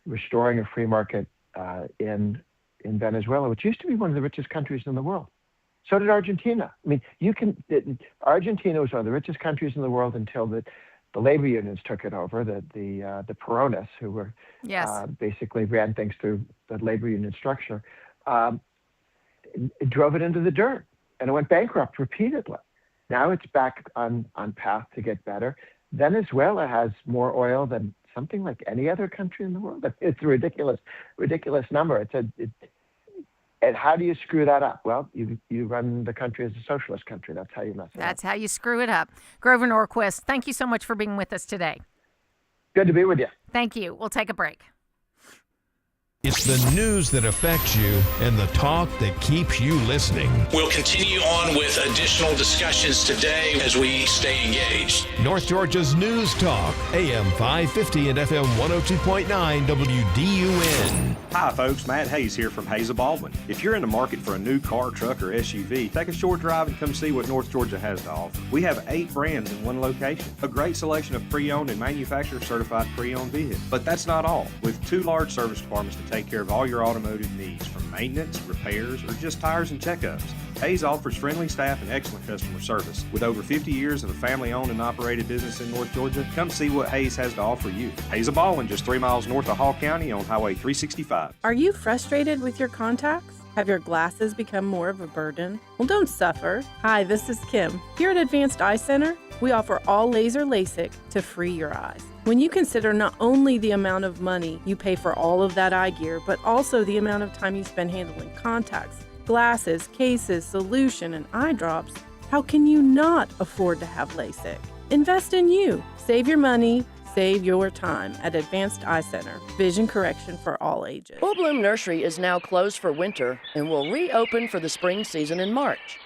restoring a free market in Venezuela, which used to be one of the richest countries in the world. So did Argentina. I mean, Argentina was one of the richest countries in the world until the labor unions took it over, the Peronists, who were basically ran things through the labor union structure. It drove it into the dirt, and it went bankrupt repeatedly. Now it's back on path to get better. Venezuela has more oil than something like any other country in the world. It's a ridiculous number. And how do you screw that up? Well, you run the country as a socialist country. That's how you mess it up. That's how you screw it up. Grover Norquist, thank you so much for being with us today. Good to be with you. Thank you. We'll take a break. It's the news that affects you and the talk that keeps you listening. We'll continue on with additional discussions today as we stay engaged. North Georgia's News Talk, AM 550 and FM 102.9 WDUN. Hi folks, Matt Hayes here from Hayes of Baldwin. If you're in the market for a new car, truck, or SUV, take a short drive and come see what North Georgia has to offer. We have 8 brands in one location, a great selection of pre-owned and manufacturer certified pre-owned vehicles. But that's not all. With 2 large service departments to take care of all your automotive needs, from maintenance, repairs, or just tires and checkups. Hayes offers friendly staff and excellent customer service. With over 50 years of a family-owned and operated business in North Georgia, come see what Hayes has to offer you. Hayes of Baldwin, just 3 miles north of Hall County on Highway 365. Are you frustrated with your contacts? Have your glasses become more of a burden? Well, don't suffer. Hi, this is Kim. Here at Advanced Eye Center, we offer all laser LASIK to free your eyes. When you consider not only the amount of money you pay for all of that eye gear, but also the amount of time you spend handling contacts, glasses, cases, solution, and eye drops, how can you not afford to have LASIK? Invest in you. Save your money. Save your time at Advanced Eye Center. Vision correction for all ages. Full Bloom Nursery is now closed for winter and will reopen for the spring season in March.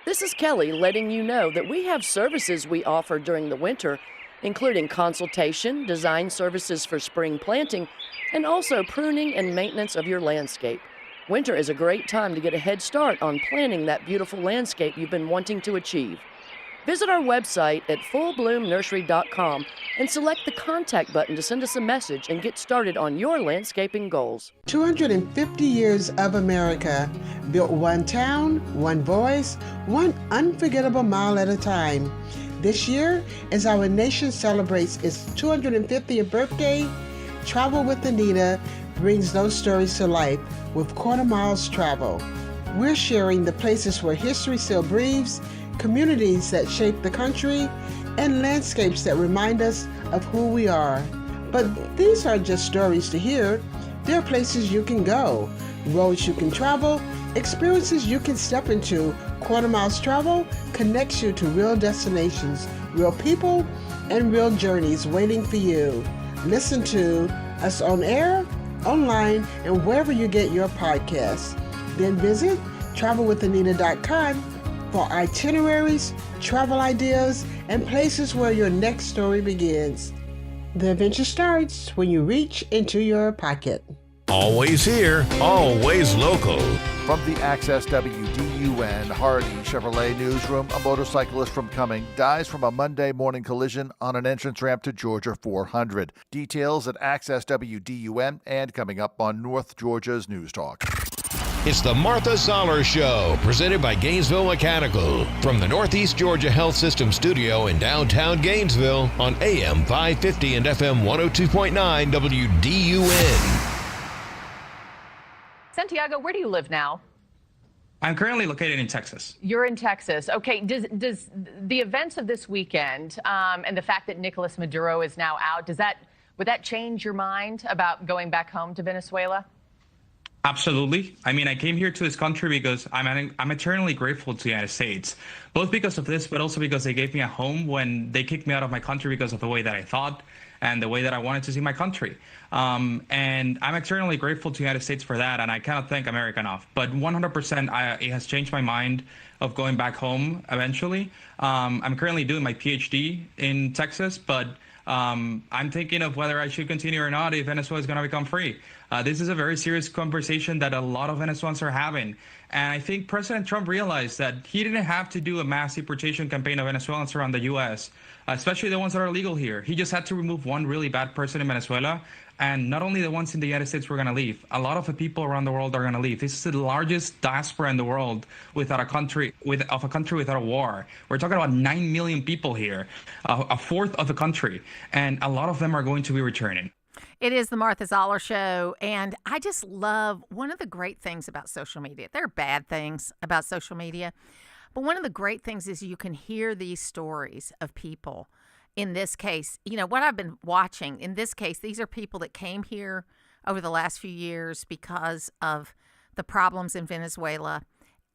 This is Kelly letting you know that we have services we offer during the winter, including consultation, design services for spring planting, and also pruning and maintenance of your landscape. Winter is a great time to get a head start on planning that beautiful landscape you've been wanting to achieve. Visit our website at fullbloomnursery.com and select the contact button to send us a message and get started on your landscaping goals. 250 years of America, built one town, one voice, one unforgettable mile at a time. This year, as our nation celebrates its 250th birthday, Travel with Anita brings those stories to life with Quarter Miles Travel. We're sharing the places where history still breathes, communities that shape the country, and landscapes that remind us of who we are. But these aren't just stories to hear. There are places you can go, roads you can travel, experiences you can step into. Quarter Miles Travel connects you to real destinations, real people, and real journeys waiting for you. Listen to us on air, online, and wherever you get your podcasts. Then visit travelwithanita.com for itineraries, travel ideas, and places where your next story begins. The adventure starts when you reach into your pocket. Always here, always local. From the Access WDUN Hardy Chevrolet newsroom, a motorcyclist from Cumming dies from a Monday morning collision on an entrance ramp to Georgia 400. Details at Access WDUN and coming up on North Georgia's News Talk. It's the Martha Zoller Show, presented by Gainesville Mechanical. From the Northeast Georgia Health System studio in downtown Gainesville on AM 550 and FM 102.9 WDUN. Santiago, where do you live now? I'm currently located in Texas. You're in Texas. Okay. Does the events of this weekend and the fact that Nicolas Maduro is now out, would that change your mind about going back home to Venezuela? Absolutely. I mean, I came here to this country because I'm eternally grateful to the United States, both because of this, but also because they gave me a home when they kicked me out of my country because of the way that I thought and the way that I wanted to see my country. And I'm eternally grateful to the United States for that, and I cannot thank America enough. But 100%, it has changed my mind of going back home eventually. I'm currently doing my PhD in Texas, but I'm thinking of whether I should continue or not if Venezuela is going to become free. This is a very serious conversation that a lot of Venezuelans are having. And I think President Trump realized that he didn't have to do a mass deportation campaign of Venezuelans around the U.S., especially the ones that are legal here. He just had to remove one really bad person in Venezuela. And not only the ones in the United States were going to leave, a lot of the people around the world are going to leave. This is the largest diaspora in the world without a country without a war. We're talking about 9 million people here, a fourth of the country, and a lot of them are going to be returning. It is the Martha Zoller Show, and I just love one of the great things about social media. There are bad things about social media, but one of the great things is you can hear these stories of people. In this case, what I've been watching, in this case, these are people that came here over the last few years because of the problems in Venezuela.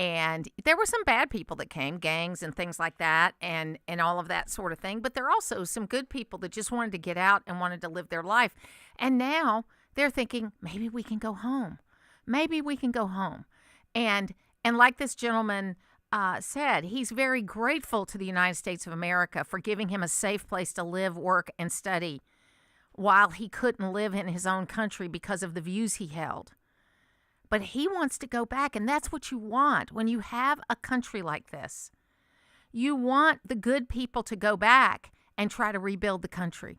And there were some bad people that came, gangs and things like that, and all of that sort of thing. But there are also some good people that just wanted to get out and wanted to live their life. And now they're thinking, maybe we can go home. Maybe we can go home. And like this gentleman said, he's very grateful to the United States of America for giving him a safe place to live, work, and study while he couldn't live in his own country because of the views he held. But he wants to go back, and that's what you want when you have a country like this. You want the good people to go back and try to rebuild the country.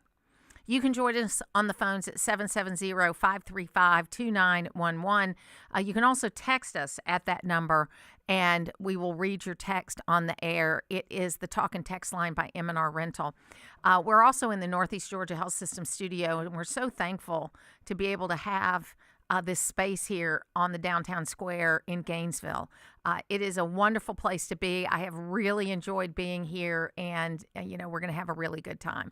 You can join us on the phones at 770-535-2911. You can also text us at that number, and we will read your text on the air. It is the Talk and Text line by M&R Rental. We're also in the Northeast Georgia Health System studio, and we're so thankful to be able to have this space here on the downtown square in Gainesville. It is a wonderful place to be. I have really enjoyed being here, and we're going to have a really good time.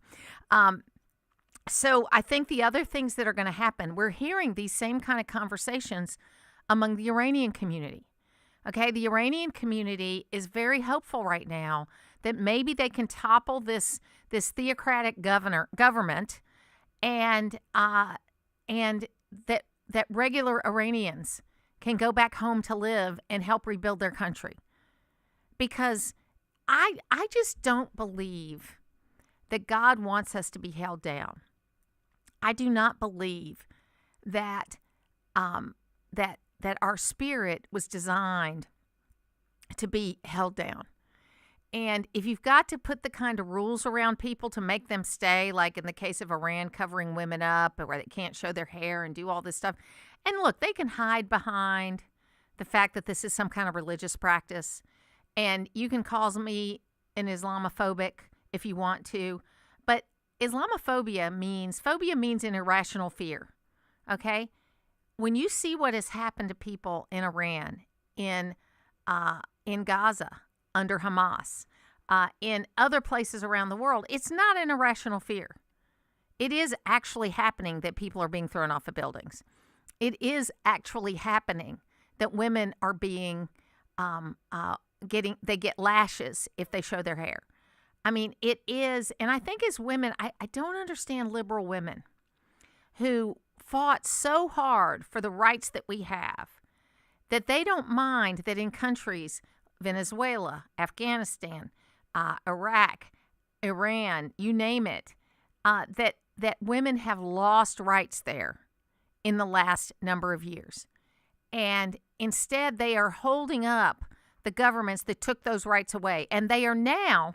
So I think the other things that are going to happen, we're hearing these same kind of conversations among the Iranian community. Okay, the Iranian community is very hopeful right now that maybe they can topple this theocratic government, and that regular Iranians can go back home to live and help rebuild their country. Because I just don't believe that God wants us to be held down. I do not believe that that our spirit was designed to be held down. And if you've got to put the kind of rules around people to make them stay, like in the case of Iran covering women up, or where they can't show their hair and do all this stuff, and look, they can hide behind the fact that this is some kind of religious practice, and you can call me an Islamophobic if you want to, but Islamophobia means an irrational fear, okay? When you see what has happened to people in Iran, in Gaza, under Hamas, in other places around the world, it's not an irrational fear. It is actually happening that people are being thrown off of buildings. It is actually happening that women are being they get lashes if they show their hair. I mean, it is, and I think as women, I don't understand liberal women who fought so hard for the rights that we have that they don't mind that in countries, Venezuela, Afghanistan, Iraq, Iran, you name it, that women have lost rights there in the last number of years. And instead, they are holding up the governments that took those rights away. And they are now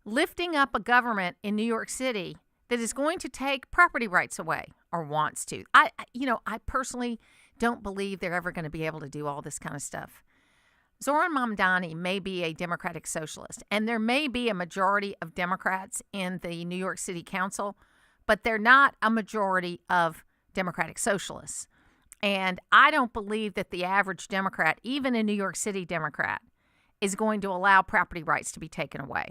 lifting up a government in New York City that is going to take property rights away, or wants to. I personally don't believe they're ever going to be able to do all this kind of stuff. Zoran Mamdani may be a Democratic socialist, and there may be a majority of Democrats in the New York City Council, but they're not a majority of Democratic socialists. And I don't believe that the average Democrat, even a New York City Democrat, is going to allow property rights to be taken away,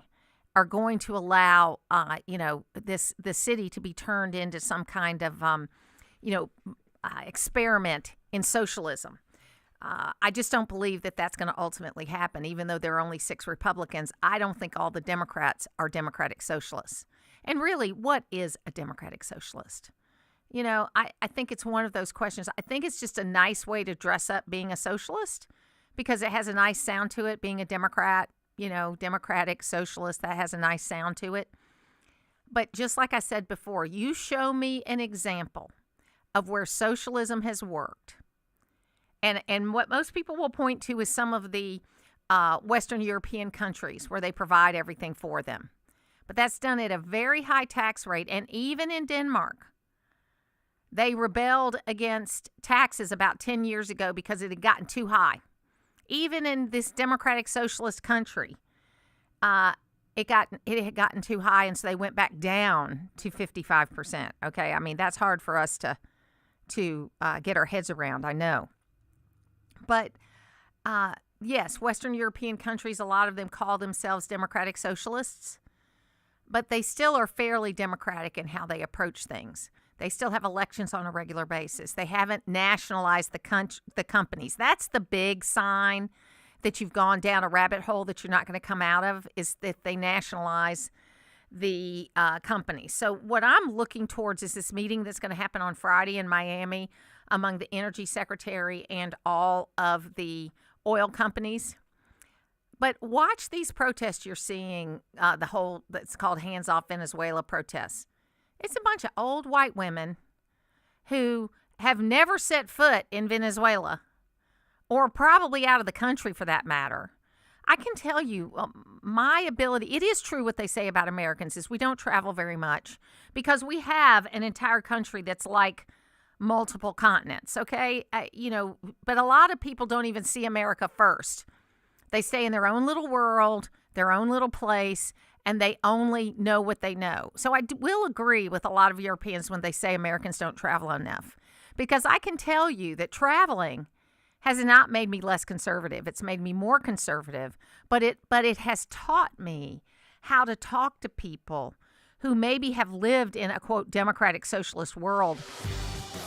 are going to allow, the city to be turned into some kind of, experiment in socialism. I just don't believe that that's going to ultimately happen. Even though there are only 6 Republicans, I don't think all the Democrats are Democratic socialists. And really, what is a Democratic socialist? I think it's one of those questions. I think it's just a nice way to dress up being a socialist because it has a nice sound to it, being a Democrat, Democratic socialist, that has a nice sound to it. But just like I said before, you show me an example of where socialism has worked. And what most people will point to is some of the Western European countries where they provide everything for them. But that's done at a very high tax rate. And even in Denmark, they rebelled against taxes about 10 years ago because it had gotten too high. Even in this democratic socialist country, it had gotten too high, and so they went back down to 55%. Okay, I mean, that's hard for us to get our heads around, I know. But yes, Western European countries, a lot of them call themselves democratic socialists, but they still are fairly democratic in how they approach things. They still have elections on a regular basis. They haven't nationalized the companies. That's the big sign that you've gone down a rabbit hole that you're not going to come out of, is that they nationalize the companies. So what I'm looking towards is this meeting that's going to happen on Friday in Miami among the energy secretary and all of the oil companies. But watch these protests you're seeing, the whole that's called Hands Off Venezuela protests. It's a bunch of old white women who have never set foot in Venezuela, or probably out of the country for that matter. I can tell you, my ability, it is true what they say about Americans is we don't travel very much because we have an entire country that's like multiple continents, okay? But a lot of people don't even see America first. They stay in their own little world, their own little place, and they only know what they know. So I will agree with a lot of Europeans when they say Americans don't travel enough, because I can tell you that traveling has not made me less conservative. It's made me more conservative, but it has taught me how to talk to people who maybe have lived in a, quote, democratic socialist world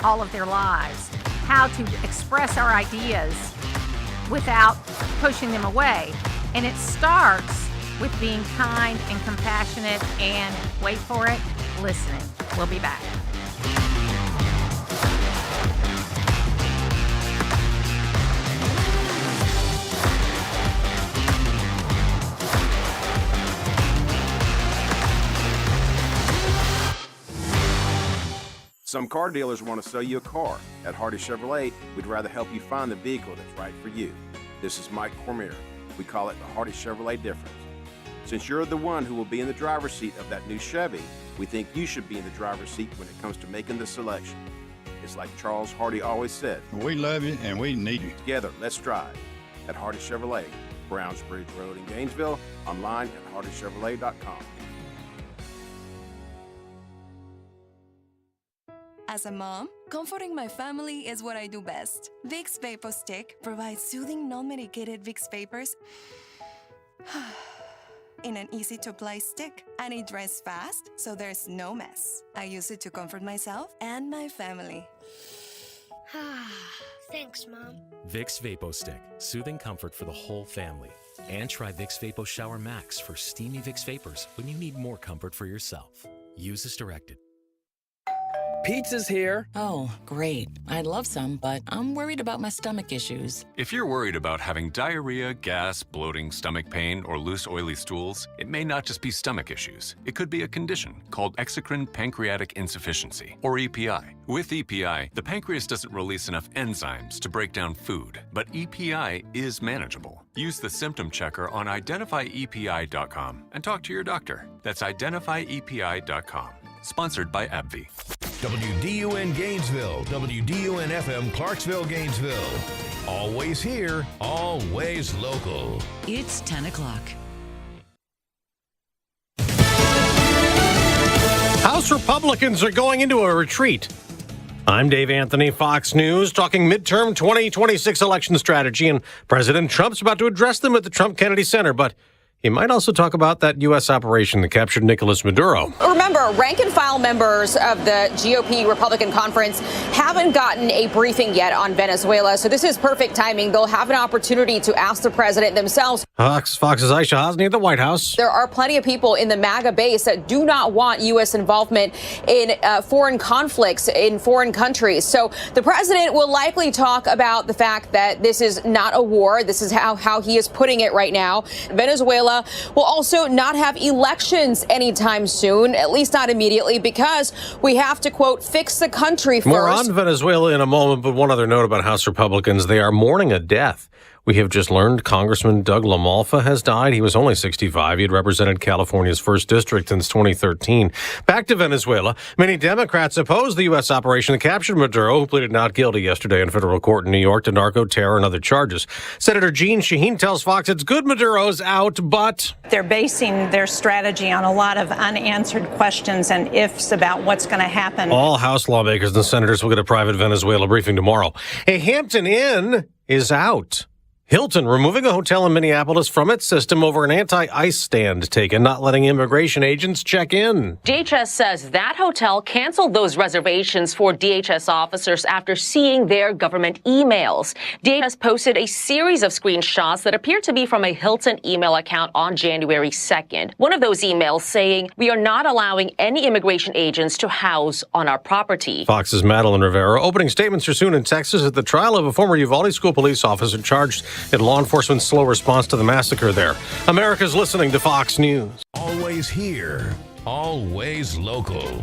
all of their lives, how to express our ideas without pushing them away. And it starts with being kind and compassionate and, wait for it, listening. We'll be back. Some car dealers want to sell you a car. At Hardy Chevrolet, we'd rather help you find the vehicle that's right for you. This is Mike Cormier. We call it the Hardy Chevrolet difference. Since you're the one who will be in the driver's seat of that new Chevy, we think you should be in the driver's seat when it comes to making the selection. It's like Charles Hardy always said. We love you and we need you. Together, let's drive. At Hardy Chevrolet, Browns Bridge Road in Gainesville, online at hardychevrolet.com. As a mom, comforting my family is what I do best. Vicks Vapor Stick provides soothing, non-medicated Vicks vapors in an easy-to-apply stick, and it dries fast, so there's no mess. I use it to comfort myself and my family. Thanks, Mom. Vicks Vapor Stick, soothing comfort for the whole family. And try Vicks Vapor Shower Max for steamy Vicks Vapors when you need more comfort for yourself. Use as directed. Pizza's here. Oh, great. I'd love some, but I'm worried about my stomach issues. If you're worried about having diarrhea, gas, bloating, stomach pain, or loose, oily stools, it may not just be stomach issues. It could be a condition called exocrine pancreatic insufficiency, or EPI. With EPI, the pancreas doesn't release enough enzymes to break down food, but EPI is manageable. Use the symptom checker on identifyepi.com and talk to your doctor. That's identifyepi.com. Sponsored by AbbVie. WDUN Gainesville, WDUN FM Clarksville, Gainesville. Always here, always local. It's 10 o'clock. House Republicans are going into a retreat. I'm Dave Anthony, Fox News, talking midterm 2026 election strategy, and President Trump's about to address them at the Trump Kennedy Center, but he might also talk about that U.S. operation that captured Nicolas Maduro. Remember, rank-and-file members of the GOP Republican Conference haven't gotten a briefing yet on Venezuela, so this is perfect timing. They'll have an opportunity to ask the president themselves. Fox's Aisha Hasni at the White House. There are plenty of people in the MAGA base that do not want U.S. involvement in foreign conflicts in foreign countries. So the president will likely talk about the fact that this is not a war. This is how he is putting it right now. Venezuela Venezuela will also not have elections anytime soon, at least not immediately, because we have to, quote, fix the country first. More on Venezuela in a moment, but one other note about House Republicans. They are mourning a death. We have just learned Congressman Doug LaMalfa has died. He was only 65. He had represented California's 1st District since 2013. Back to Venezuela. Many Democrats oppose the U.S. operation that captured Maduro, who pleaded not guilty yesterday in federal court in New York to narco terror and other charges. Senator Jean Shaheen tells Fox it's good Maduro's out, but they're basing their strategy on a lot of unanswered questions and ifs about what's going to happen. All House lawmakers and senators will get a private Venezuela briefing tomorrow. A Hampton Inn is out. Hilton removing a hotel in Minneapolis from its system over an anti-ICE stand taken, not letting immigration agents check in. DHS says that hotel canceled those reservations for DHS officers after seeing their government emails. DHS posted a series of screenshots that appear to be from a Hilton email account on January 2nd. One of those emails saying, "We are not allowing any immigration agents to house on our property." Fox's Madeline Rivera opening statements are soon in Texas at the trial of a former Uvalde school police officer charged in law enforcement's slow response to the massacre there. America's listening to Fox News. Always here, always local.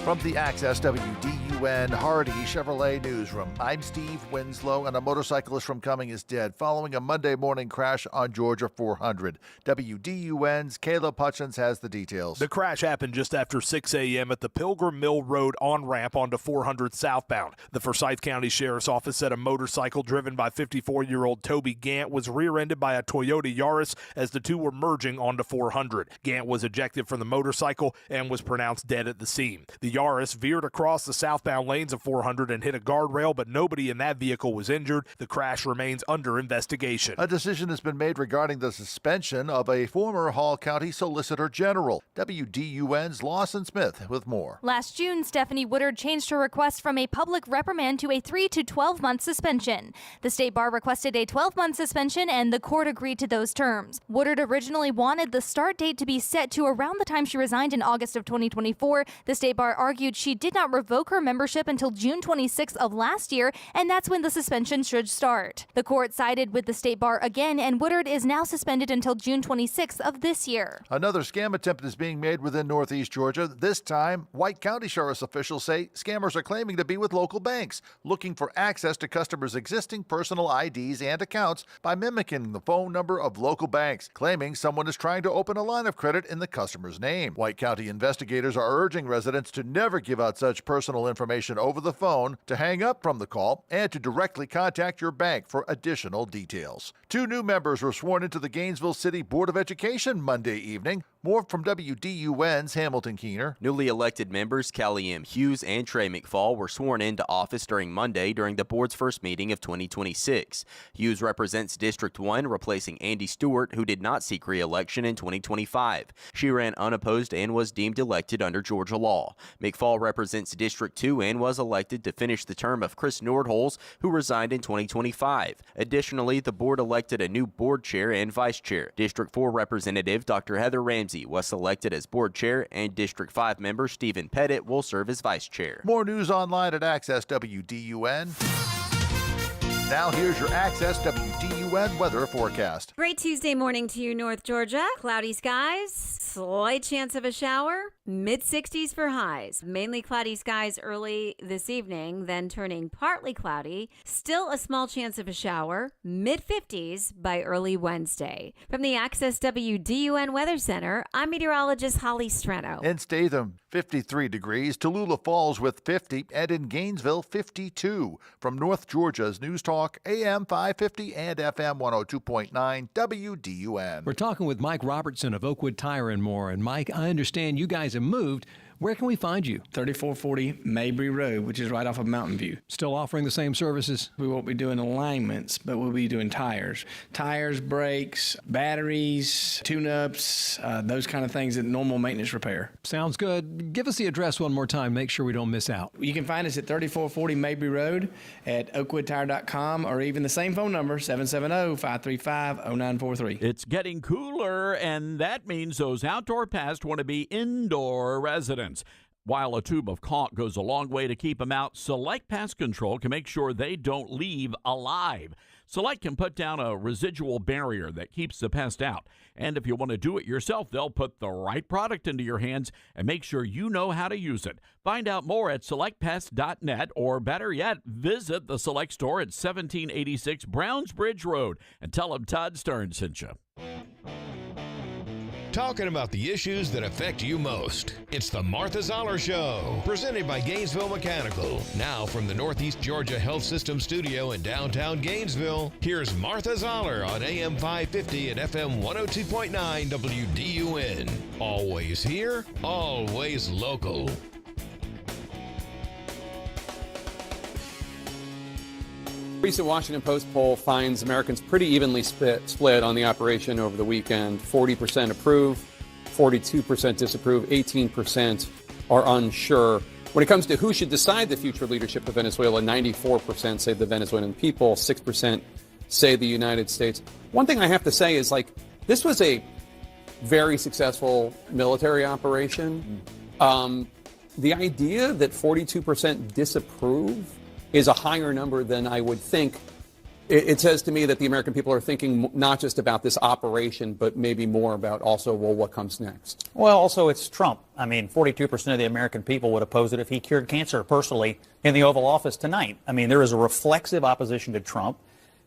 From the Access WDUN Hardy Chevrolet Newsroom, I'm Steve Winslow, and a motorcyclist from Cumming is dead following a Monday morning crash on Georgia 400. WDUN's Caleb Hutchins has the details. The crash happened just after 6 a.m. at the Pilgrim Mill Road on-ramp onto 400 southbound. The Forsyth County Sheriff's Office said a motorcycle driven by 54-year-old Toby Gant was rear-ended by a Toyota Yaris as the two were merging onto 400. Gant was ejected from the motorcycle and was pronounced dead at the scene. The Yaris veered across the southbound lanes of 400 and hit a guardrail, but nobody in that vehicle was injured. The crash remains under investigation. A decision has been made regarding the suspension of a former Hall County Solicitor General. WDUN's Lawson Smith with more. Last June, Stephanie Woodard changed her request from a public reprimand to a 3 to 12-month suspension. The state bar requested a 12-month suspension, and the court agreed to those terms. Woodard originally wanted the start date to be set to around the time she resigned in August of 2024. The state bar argued she did not revoke her membership until June 26th of last year, and that's when the suspension should start. The court sided with the state bar again, and Woodard is now suspended until June 26th of this year. Another scam attempt is being made within Northeast Georgia. This time, White County Sheriff's officials say scammers are claiming to be with local banks, looking for access to customers' existing personal IDs and accounts by mimicking the phone number of local banks, claiming someone is trying to open a line of credit in the customer's name. White County investigators are urging residents to never give out such personal information over the phone, to hang up from the call, and to directly contact your bank for additional details. 2 new members were sworn into the Gainesville City Board of Education Monday evening. More from WDUN's Hamilton Keener. Newly elected members Callie M. Hughes and Trey McFall were sworn into office during Monday during the board's first meeting of 2026. Hughes represents District 1, replacing Andy Stewart, who did not seek re-election in 2025. She ran unopposed and was deemed elected under Georgia law. McFall represents District 2 and was elected to finish the term of Chris Nordholz, who resigned in 2025. Additionally, the board elected a new board chair and vice chair. District 4 representative Dr. Heather Ramsey was selected as board chair, and District 5 member Stephen Pettit will serve as vice chair. More news online at Access WDUN. Now here's your Access WDUN weather forecast. Great Tuesday morning to you, North Georgia. Cloudy skies, slight chance of a shower, mid-60s for highs. Mainly cloudy skies early this evening, then turning partly cloudy. Still a small chance of a shower, mid-50s by early Wednesday. From the Access WDUN Weather Center, I'm meteorologist Holly Strano. In Statham, 53 degrees. Tallulah Falls with 50, and in Gainesville, 52. From North Georgia's News Talk, AM 550 and FM 102.9 WDUN. We're talking with Mike Robertson of Oakwood Tire and More. And Mike, I understand you guys have moved. Where can we find you? 3440 Mabry Road, which is right off of Mountain View. Still offering the same services? We won't be doing alignments, but we'll be doing tires. Tires, brakes, batteries, tune-ups, those kind of things that normal maintenance repair. Sounds good. Give us the address one more time. Make sure we don't miss out. You can find us at 3440 Mabry Road at oakwoodtire.com, or even the same phone number, 770-535-0943. It's getting cooler, and that means those outdoor pests want to be indoor residents. While a tube of caulk goes a long way to keep them out, Select Pest Control can make sure they don't leave alive. Select can put down a residual barrier that keeps the pest out. And if you want to do it yourself, they'll put the right product into your hands and make sure you know how to use it. Find out more at selectpest.net, or better yet, visit the Select store at 1786 Brownsbridge Road and tell them Todd Stern sent you. Talking about the issues that affect you most. It's the Martha Zoller Show, presented by Gainesville Mechanical. Now from the Northeast Georgia Health System studio in downtown Gainesville, here's Martha Zoller on AM 550 and FM 102.9 WDUN. Always here, always local. Recent Washington Post poll finds Americans pretty evenly split on the operation over the weekend. 40% approve, 42% disapprove, 18% are unsure. When it comes to who should decide the future leadership of Venezuela, 94% say the Venezuelan people, 6% say the United States. One thing I have to say is, this was a very successful military operation. The idea that 42% disapprove is a higher number than I would think. It says to me that the American people are thinking not just about this operation, but maybe more about also, what comes next? Well, also it's Trump. I mean, 42% of the American people would oppose it if he cured cancer personally in the Oval Office tonight. I mean, there is a reflexive opposition to Trump.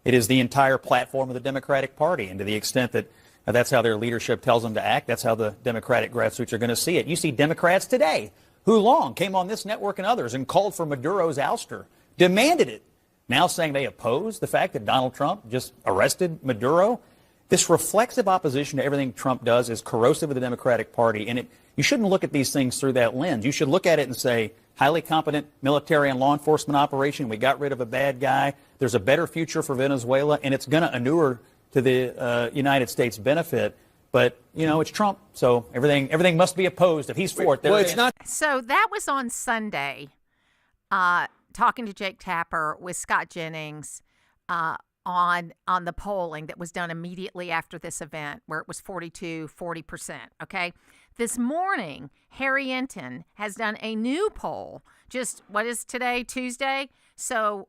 It is the entire platform of the Democratic Party, and to the extent that that's how their leadership tells them to act, that's how the Democratic grassroots are going to see it. You see Democrats today who long came on this network and others and called for Maduro's ouster, demanded it, now saying they oppose the fact that Donald Trump just arrested Maduro. This reflexive opposition to everything Trump does is corrosive of the Democratic Party, and you shouldn't look at these things through that lens. You should look at it and say, highly competent military and law enforcement operation, we got rid of a bad guy, there's a better future for Venezuela, and it's going to inure to the United States' benefit. But, it's Trump, so everything must be opposed. If he's for it, Well, it's not. So that was on Sunday. Talking to Jake Tapper with Scott Jennings on the polling that was done immediately after this event, where it was 40%. Okay, this morning Harry Enton has done a new poll. Just what is today, Tuesday? So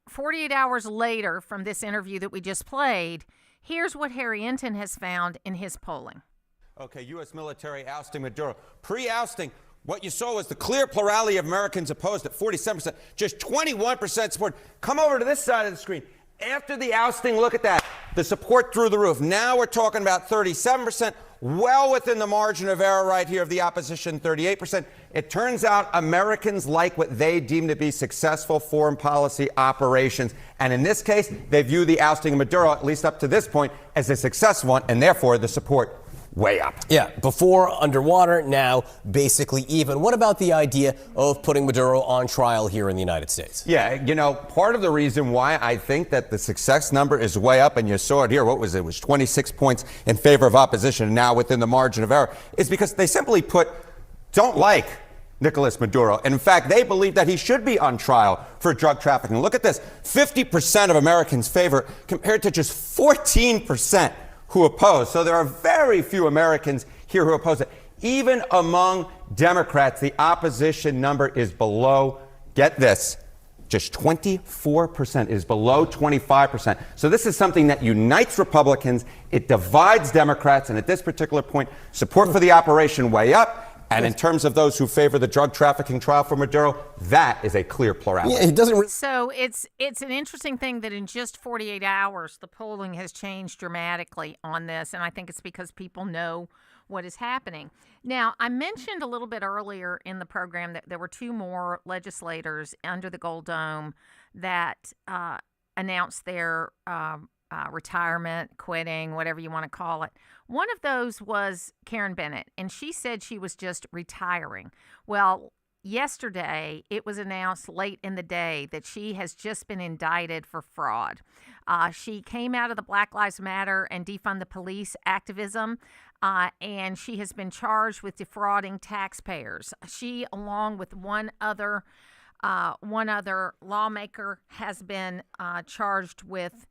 48 hours later from this interview that we just played, here's what Harry Enton has found in his polling. Okay, U.S. military ousting Maduro. Pre-ousting, what you saw was the clear plurality of Americans opposed at 47%, just 21% support. Come over to this side of the screen. After the ousting, look at that. The support through the roof. Now we're talking about 37%, well within the margin of error right here of the opposition, 38%. It turns out Americans like what they deem to be successful foreign policy operations. And in this case, they view the ousting of Maduro, at least up to this point, as a successful one, and therefore the support way up. Yeah, before underwater, now basically even. What about the idea of putting Maduro on trial here in the United States? Yeah, part of the reason why I think that the success number is way up, and you saw it here, what was it? It was 26 points in favor of opposition, and now within the margin of error, is because they simply don't like Nicolas Maduro. And in fact, they believe that he should be on trial for drug trafficking. Look at this, 50% of Americans favor compared to just 14% who oppose. So there are very few Americans here who oppose it. Even among Democrats, the opposition number is below, get this, just 24%, is below 25%. So this is something that unites Republicans. It divides Democrats. And at this particular point, support for the operation way up. And in terms of those who favor the drug trafficking trial for Maduro, that is a clear plurality. Yeah, it doesn't. So it's an interesting thing that in just 48 hours, the polling has changed dramatically on this. And I think it's because people know what is happening. Now, I mentioned a little bit earlier in the program that there were two more legislators under the Gold Dome that announced their retirement, quitting, whatever you want to call it. One of those was Karen Bennett, and she said she was just retiring. Well, yesterday it was announced late in the day that she has just been indicted for fraud. She came out of the Black Lives Matter and Defund the Police activism, and she has been charged with defrauding taxpayers. She, along with one other lawmaker, has been charged with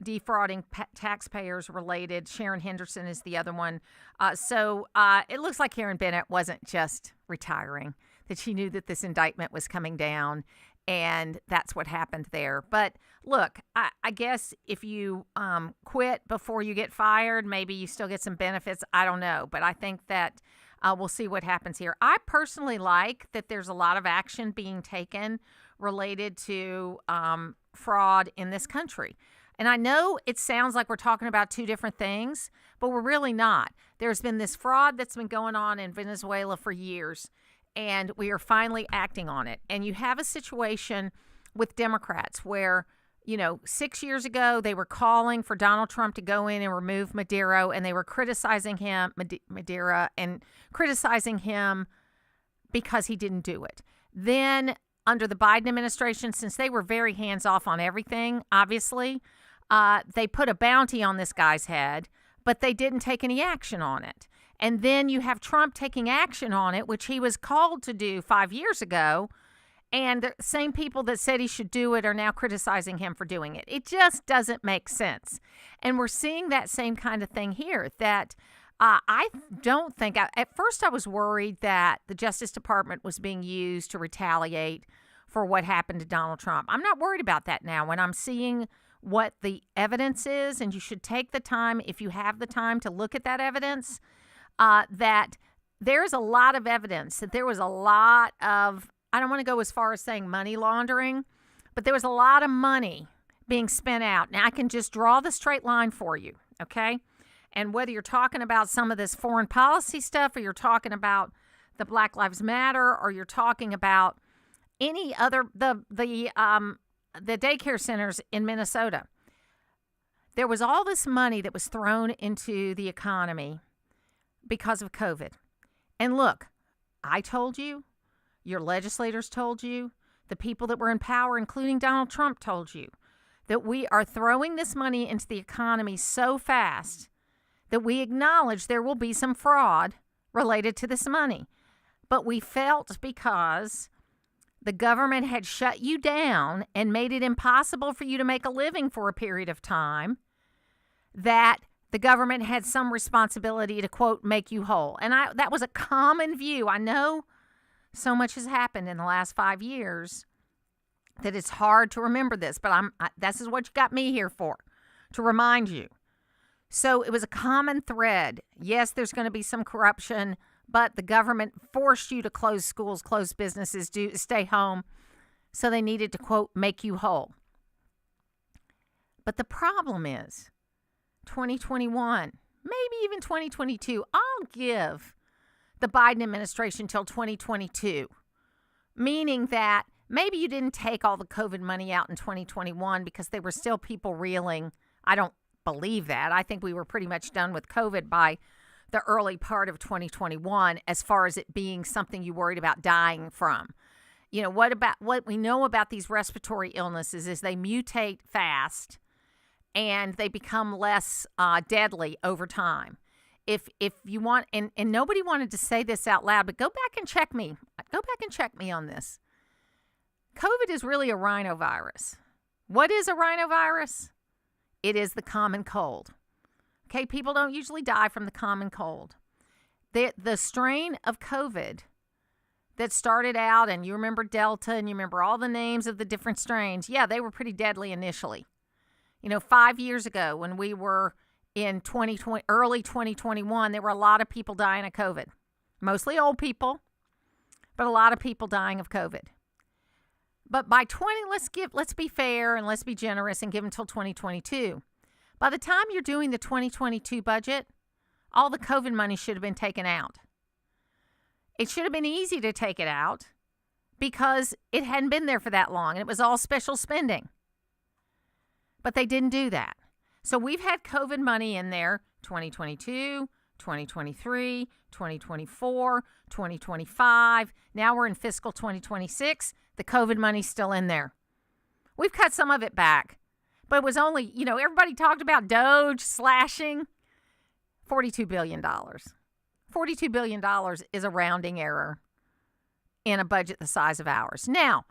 defrauding taxpayers related. Sharon Henderson is the other one. So it looks like Karen Bennett wasn't just retiring, that she knew that this indictment was coming down. And that's what happened there. But look, I guess if you quit before you get fired, maybe you still get some benefits. I don't know. But I think that we'll see what happens here. I personally like that there's a lot of action being taken related to fraud in this country. And I know it sounds like we're talking about two different things, but we're really not. There's been this fraud that's been going on in Venezuela for years, and we are finally acting on it. And you have a situation with Democrats where, 6 years ago, they were calling for Donald Trump to go in and remove Maduro, and they were criticizing him, Maduro, and criticizing him because he didn't do it. Then under the Biden administration, since they were very hands-off on everything, obviously, they put a bounty on this guy's head, but they didn't take any action on it. And then you have Trump taking action on it, which he was called to do 5 years ago. And the same people that said he should do it are now criticizing him for doing it. It just doesn't make sense. And we're seeing that same kind of thing here, that I don't think, at first I was worried that the Justice Department was being used to retaliate for what happened to Donald Trump. I'm not worried about that now when I'm seeing what the evidence is, and you should take the time, if you have the time, to look at that evidence, that there's a lot of evidence that there was a lot of, I don't want to go as far as saying money laundering, but there was a lot of money being spent out. Now, I can just draw the straight line for you, okay? And whether you're talking about some of this foreign policy stuff, or you're talking about the Black Lives Matter, or you're talking about any other, the daycare centers in Minnesota, there was all this money that was thrown into the economy because of COVID. And look, I told you, your legislators told you, the people that were in power, including Donald Trump, told you that we are throwing this money into the economy so fast that we acknowledge there will be some fraud related to this money. But we felt, because the government had shut you down and made it impossible for you to make a living for a period of time, that the government had some responsibility to, quote, make you whole. And that was a common view. I know so much has happened in the last 5 years that it's hard to remember this, but this is what you got me here for, to remind you. So it was a common thread. Yes, there's going to be some corruption, but the government forced you to close schools, close businesses, stay home. So they needed to, quote, make you whole. But the problem is 2021, maybe even 2022, I'll give the Biden administration till 2022, meaning that maybe you didn't take all the COVID money out in 2021 because there were still people reeling. I don't believe that. I think we were pretty much done with COVID by the early part of 2021, as far as it being something you worried about dying from. What we know about these respiratory illnesses is they mutate fast and they become less deadly over time. If you want, and nobody wanted to say this out loud, but go back and check me. Go back and check me on this. COVID is really a rhinovirus. What is a rhinovirus? It is the common cold. Okay, people don't usually die from the common cold. The strain of COVID that started out, and you remember Delta, and you remember all the names of the different strains, yeah, they were pretty deadly initially. 5 years ago when we were in 2020, early 2021, there were a lot of people dying of COVID. Mostly old people, but a lot of people dying of COVID. But by let's be fair and let's be generous and give until 2022. By the time you're doing the 2022 budget, all the COVID money should have been taken out. It should have been easy to take it out because it hadn't been there for that long and it was all special spending. But they didn't do that. So we've had COVID money in there 2022, 2023, 2024, 2025. Now we're in fiscal 2026. The COVID money's still in there. We've cut some of it back. But it was only, everybody talked about DOGE slashing $42 billion. $42 billion is a rounding error in a budget the size of ours. Now,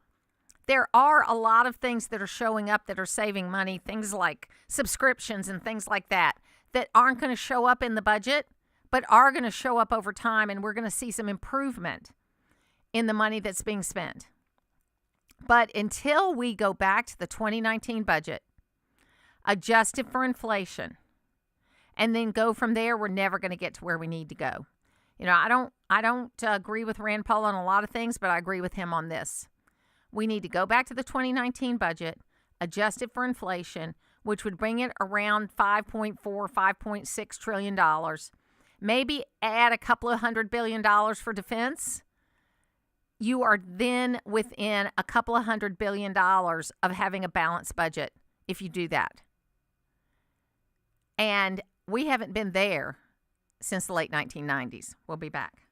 there are a lot of things that are showing up that are saving money, things like subscriptions and things like that aren't going to show up in the budget, but are going to show up over time, and we're going to see some improvement in the money that's being spent. But until we go back to the 2019 budget, adjusted for inflation, and then go from there, we're never going to get to where we need to go. I don't agree with Rand Paul on a lot of things, but I agree with him on this. We need to go back to the 2019 budget, adjusted for inflation, which would bring it around $5.4, $5.6 trillion. Maybe add a couple of $100 billion for defense. You are then within a couple of $100 billion of having a balanced budget if you do that. And we haven't been there since the late 1990s. We'll be back.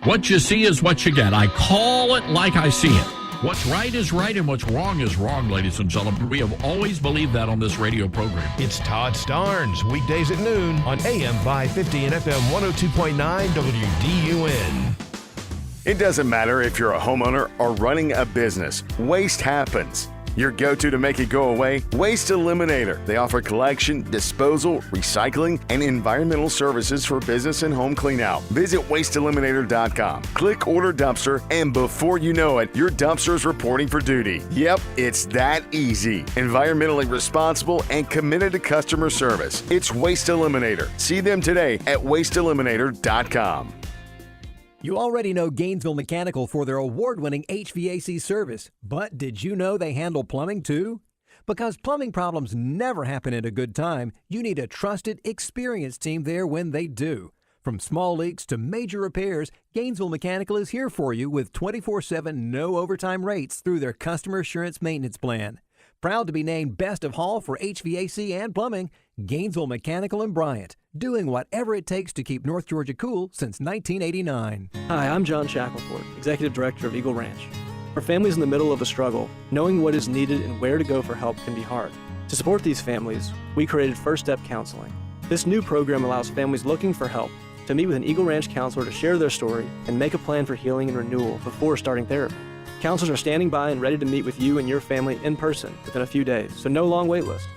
What you see is what you get. I call it like I see it. What's right is right and what's wrong is wrong, ladies and gentlemen. We have always believed that on this radio program. It's Todd Starnes, weekdays at noon on AM 550 and FM 102.9 WDUN. It doesn't matter if you're a homeowner or running a business. Waste happens. Your go-to to make it go away? Waste Eliminator. They offer collection, disposal, recycling, and environmental services for business and home cleanout. Visit wasteeliminator.com. Click Order Dumpster, and before you know it, your dumpster is reporting for duty. Yep, it's that easy. Environmentally responsible and committed to customer service. It's Waste Eliminator. See them today at wasteeliminator.com. You already know Gainesville Mechanical for their award-winning HVAC service, but did you know they handle plumbing too? Because plumbing problems never happen at a good time, you need a trusted, experienced team there when they do. From small leaks to major repairs, Gainesville Mechanical is here for you with 24/7 no overtime rates through their customer assurance maintenance plan. Proud to be named Best of Hall for HVAC and plumbing, Gainesville Mechanical and Bryant, doing whatever it takes to keep North Georgia cool since 1989. Hi, I'm John Shackelford, Executive Director of Eagle Ranch. For families in the middle of a struggle, knowing what is needed and where to go for help can be hard. To support these families, we created First Step Counseling. This new program allows families looking for help to meet with an Eagle Ranch counselor to share their story and make a plan for healing and renewal before starting therapy. Counselors are standing by and ready to meet with you and your family in person within a few days, so no long wait list.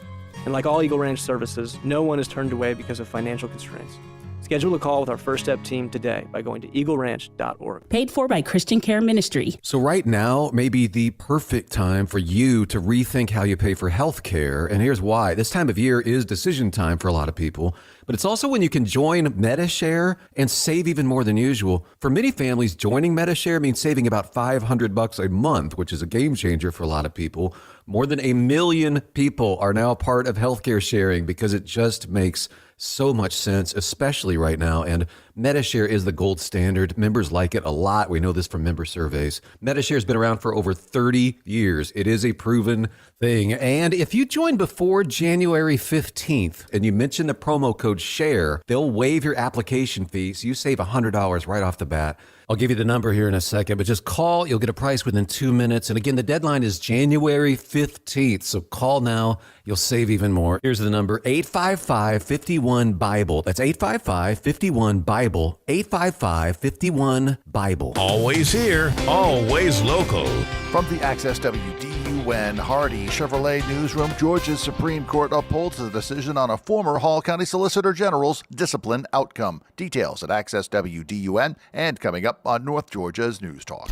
And like all Eagle Ranch services, no one is turned away because of financial constraints. Schedule a call with our First Step team today by going to eagleranch.org. Paid for by Christian Care Ministry. So right now may be the perfect time for you to rethink how you pay for health care. And here's why. This time of year is decision time for a lot of people. But it's also when you can join MediShare and save even more than usual. For many families, joining MediShare means saving about $500 a month, which is a game changer for a lot of people. More than 1 million people are now part of healthcare sharing because it just makes so much sense, especially right now. And MediShare is the gold standard. Members like it a lot. We know this from member surveys. MediShare has been around for over 30 years. It is a proven thing. And if you join before January 15th and you mention the promo code SHARE, they'll waive your application fee, so you save $100 right off the bat. I'll give you the number here in a second, but just call. You'll get a price within 2 minutes. And again, the deadline is January 15th. So call now. You'll save even more. Here's the number, 855-51-BIBLE. That's 855-51-BIBLE. 855-51-BIBLE. Always here, always local. From the Access WDUN Hardy Chevrolet Newsroom, Georgia's Supreme Court upholds the decision on a former Hall County Solicitor General's discipline outcome. Details at Access WDUN and coming up on North Georgia's News Talk.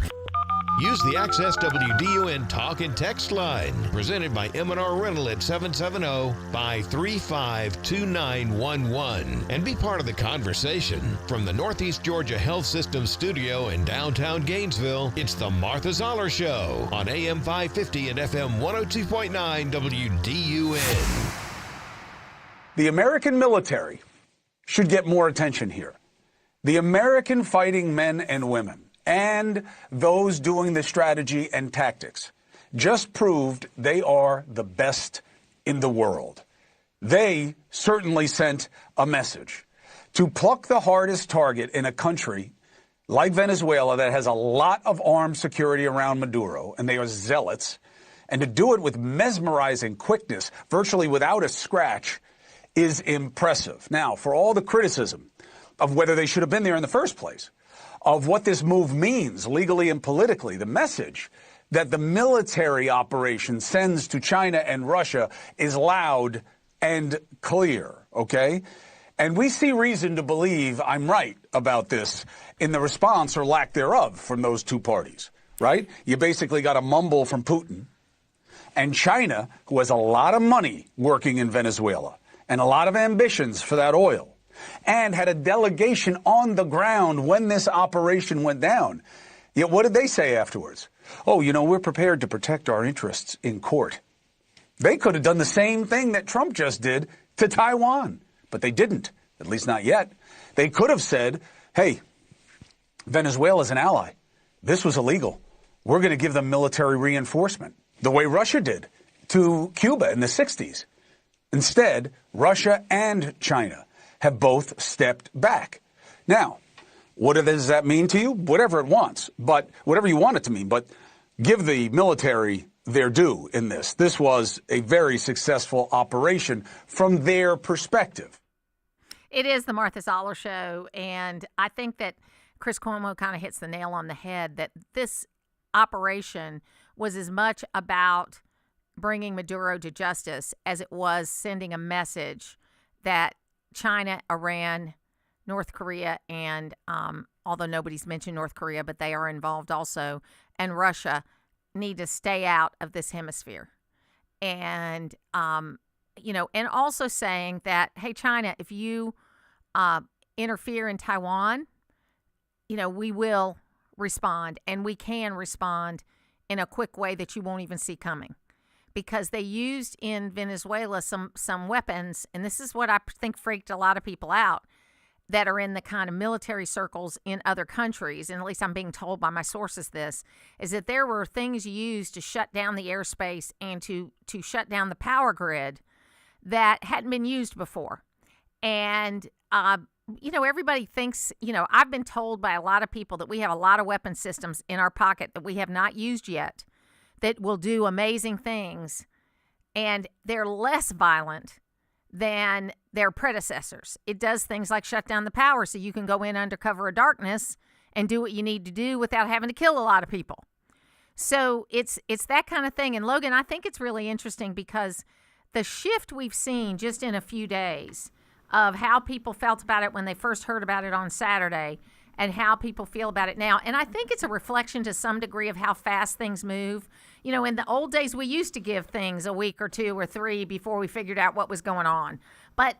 Use the Access WDUN Talk and Text line, presented by M&R Rental at 770-535-2911, and be part of the conversation. From the Northeast Georgia Health System studio in downtown Gainesville, it's the Martha Zoller Show on AM 550 and FM 102.9 WDUN. The American military should get more attention here. The American fighting men and women, and those doing the strategy and tactics, just proved they are the best in the world. They certainly sent a message. To pluck the hardest target in a country like Venezuela that has a lot of armed security around Maduro, and they are zealots, and to do it with mesmerizing quickness, virtually without a scratch, is impressive. Now, for all the criticism of whether they should have been there in the first place, of what this move means legally and politically, the message that the military operation sends to China and Russia is loud and clear, okay? And we see reason to believe I'm right about this in the response or lack thereof from those two parties. right? You basically got a mumble from Putin. And China, who has a lot of money working in Venezuela and a lot of ambitions for that oil, and had a delegation on the ground when this operation went down. Yet what did they say afterwards? Oh, we're prepared to protect our interests in court. They could have done the same thing that Trump just did to Taiwan, but they didn't, at least not yet. They could have said, hey, Venezuela's an ally. This was illegal. We're going to give them military reinforcement, the way Russia did to Cuba in the 60s. Instead, Russia and China have both stepped back. Now, what does that mean to you? Whatever it wants, but whatever you want it to mean. But give the military their due in this. This was a very successful operation from their perspective. It is the Martha Zoller Show, and I think that Chris Cuomo kind of hits the nail on the head that this operation was as much about bringing Maduro to justice as it was sending a message that China, Iran, North Korea, and although nobody's mentioned North Korea, but they are involved also, and Russia need to stay out of this hemisphere. And, and also saying that, hey, China, if you interfere in Taiwan, we will respond, and we can respond in a quick way that you won't even see coming. Because they used in Venezuela some weapons, and this is what I think freaked a lot of people out that are in the kind of military circles in other countries, and at least I'm being told by my sources this, is that there were things used to shut down the airspace and to shut down the power grid that hadn't been used before. And, everybody thinks, I've been told by a lot of people that we have a lot of weapon systems in our pocket that we have not used yet that will do amazing things, and they're less violent than their predecessors. It does things like shut down the power so you can go in under cover of darkness and do what you need to do without having to kill a lot of people. So it's that kind of thing. And Logan, I think it's really interesting because the shift we've seen just in a few days of how people felt about it when they first heard about it on Saturday and how people feel about it now. And I think it's a reflection to some degree of how fast things move. In the old days, we used to give things a week or two or three before we figured out what was going on. But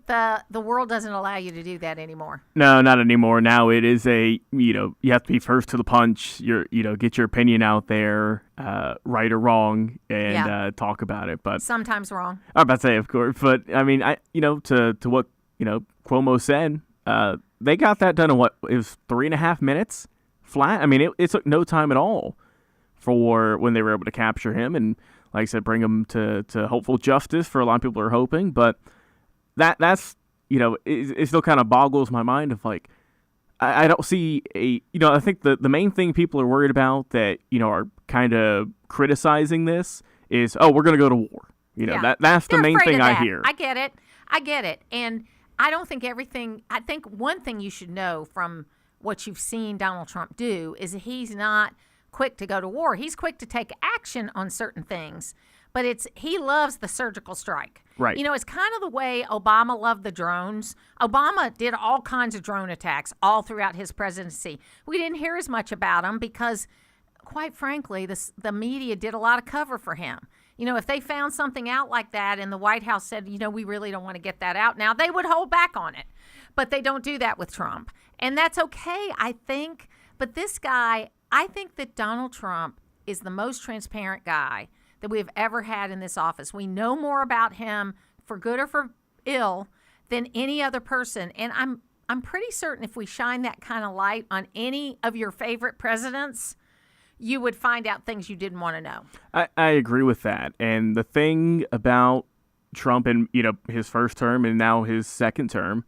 the world doesn't allow you to do that anymore. No, not anymore. Now it is you have to be first to the punch. Get your opinion out there, right or wrong, and talk about it. But sometimes wrong. I'm about to say, of course. But I mean, to what Cuomo said, they got that done in what, it was 3.5 minutes flat. I mean, it took no time at all for when they were able to capture him and, like I said, bring him to hopeful justice for a lot of people are hoping. But that's it still kind of boggles my mind of like, I don't see I think the main thing people are worried about that, are kind of criticizing this is, oh, we're going to go to war. That's the main thing I hear. I get it. And I don't think I think one thing you should know from what you've seen Donald Trump do is that he's not quick to go to war. He's quick to take action on certain things, but he loves the surgical strike. Right. It's kind of the way Obama loved the drones. Obama did all kinds of drone attacks all throughout his presidency. We didn't hear as much about him because, quite frankly, the media did a lot of cover for him. If they found something out like that and the White House said, we really don't want to get that out now, they would hold back on it. But they don't do that with Trump. And that's okay, I think. But this guy, I think that Donald Trump is the most transparent guy that we've ever had in this office. We know more about him, for good or for ill, than any other person. And I'm pretty certain if we shine that kind of light on any of your favorite presidents, you would find out things you didn't want to know. I agree with that. And the thing about Trump and his first term and now his second term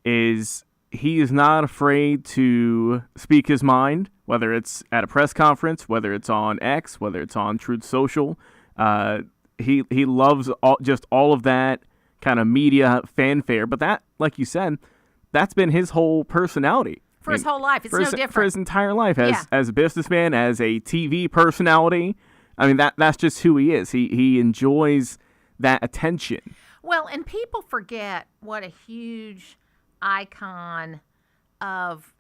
is he is not afraid to speak his mind, whether it's at a press conference, whether it's on X, whether it's on Truth Social. He loves all of that kind of media fanfare. But that, like you said, that's been his whole personality. For his whole life. It's no different. For his entire life, as a businessman, as a TV personality. I mean, that's just who he is. He enjoys that attention. Well, and people forget what a huge icon of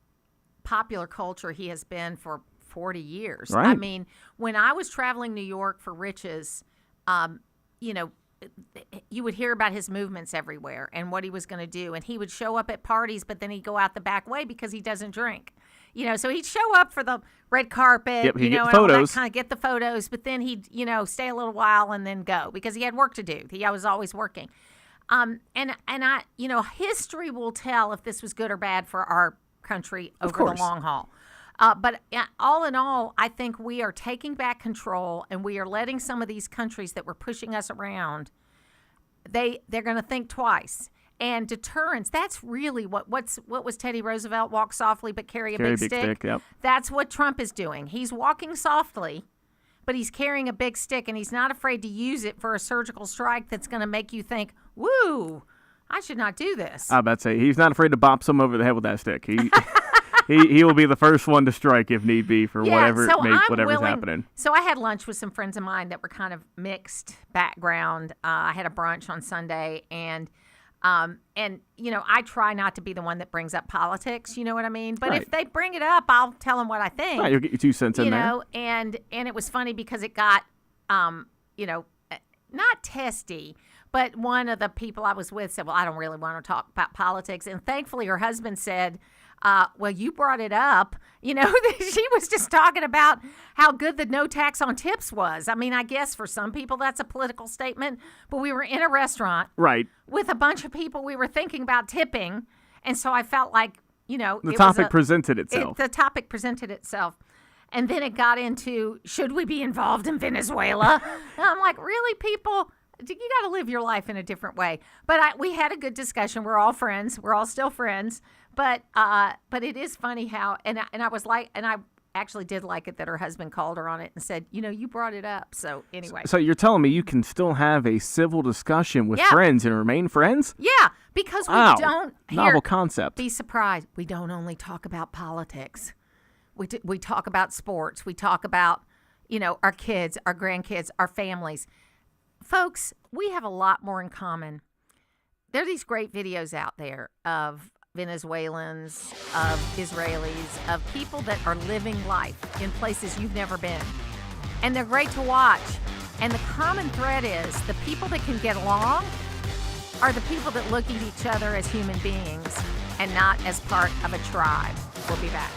popular culture he has been for 40 years. Right. I mean, when I was traveling New York for Riches, you know, you would hear about his movements everywhere and what he was going to do. And he would show up at parties, but then he'd go out the back way because he doesn't drink. You know, so he'd show up for the red carpet, Yep, he'd you know, get and all that, photos. kind of get the photos, but then he'd, you know, stay a little while and then go because he had work to do. He was always working. And I, you know, history will tell if this was good or bad for our country over the long haul. But all in all, I think we are taking back control, and we are letting some of these countries that were pushing us around, they're going to think twice. And deterrence, that's really what was Teddy Roosevelt, walk softly but carry a big stick? Yep. That's what Trump is doing. He's walking softly, but he's carrying a big stick, and he's not afraid to use it for a surgical strike that's going to make you think, woo, I should not do this. I about to say, he's not afraid to bop someone over the head with that stick. He will be the first one to strike if need be for whatever's happening. So I had lunch with some friends of mine that were kind of mixed background. I had a brunch on Sunday, and you know, I try not to be the one that brings up politics. You know what I mean? But if they bring it up, I'll tell them what I think. Right, you'll get your 2 cents in there. You know, and it was funny because it got, you know, not testy. But one of the people I was with said, well, I don't really want to talk about politics. And thankfully, her husband said, well, you brought it up. You know, she was just talking about how good the no tax on tips was. I mean, I guess for some people that's a political statement. But we were in a restaurant with a bunch of people. We were thinking about tipping. And so I felt like, you know, the topic presented itself. The topic presented itself. And then it got into, should we be involved in Venezuela? And I'm like, really, people? You got to live your life in a different way. But we had a good discussion. We're all friends. We're all still friends. But it is funny how, and I was like, and I actually did like it that her husband called her on it and said, you know, you brought it up. So anyway. So you're telling me you can still have a civil discussion with friends and remain friends? Yeah, because we don't. Novel concept. Be surprised. We don't only talk about politics. We talk about sports. We talk about, you know, our kids, our grandkids, our families. Folks, we have a lot more in common. There are these great videos out there of Venezuelans, of Israelis, of people that are living life in places you've never been. And they're great to watch. And the common thread is the people that can get along are the people that look at each other as human beings and not as part of a tribe. We'll be back.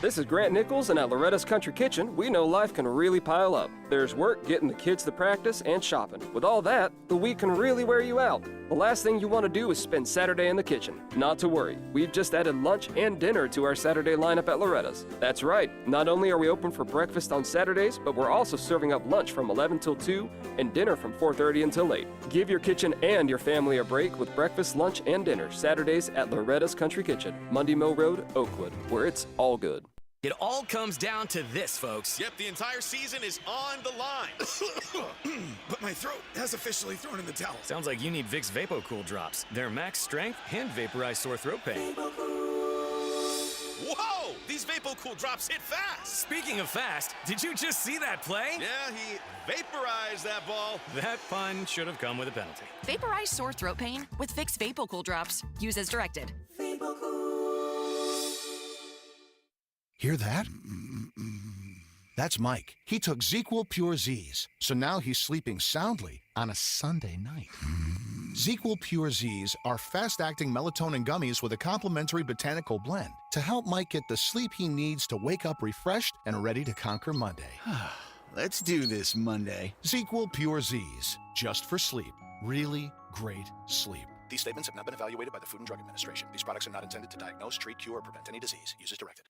This is Grant Nichols, and at Loretta's Country Kitchen, we know life can really pile up. There's work, getting the kids to practice, and shopping. With all that, the week can really wear you out. The last thing you want to do is spend Saturday in the kitchen. Not to worry, we've just added lunch and dinner to our Saturday lineup at Loretta's. That's right, not only are we open for breakfast on Saturdays, but we're also serving up lunch from 11 till 2 and dinner from 4:30 until 8. Give your kitchen and your family a break with breakfast, lunch, and dinner Saturdays at Loretta's Country Kitchen, Mundy Mill Road, Oakwood, where it's all good. It all comes down to this, folks. Yep, the entire season is on the line. But my throat has officially thrown in the towel. Sounds like you need Vicks VapoCool drops. They're max strength and vaporize sore throat pain. Whoa! These VapoCool drops hit fast. Speaking of fast, did you just see that play? Yeah, he vaporized that ball. That pun should have come with a penalty. Vaporize sore throat pain with Vicks VapoCool drops. Use as directed. Hear that? That's Mike. He took ZzzQuil Pure Z's, so now he's sleeping soundly on a Sunday night. ZzzQuil Pure Z's are fast-acting melatonin gummies with a complementary botanical blend to help Mike get the sleep he needs to wake up refreshed and ready to conquer Monday. Let's do this Monday. ZzzQuil Pure Z's, just for sleep. Really great sleep. These statements have not been evaluated by the Food and Drug Administration. These products are not intended to diagnose, treat, cure, or prevent any disease. Use as directed.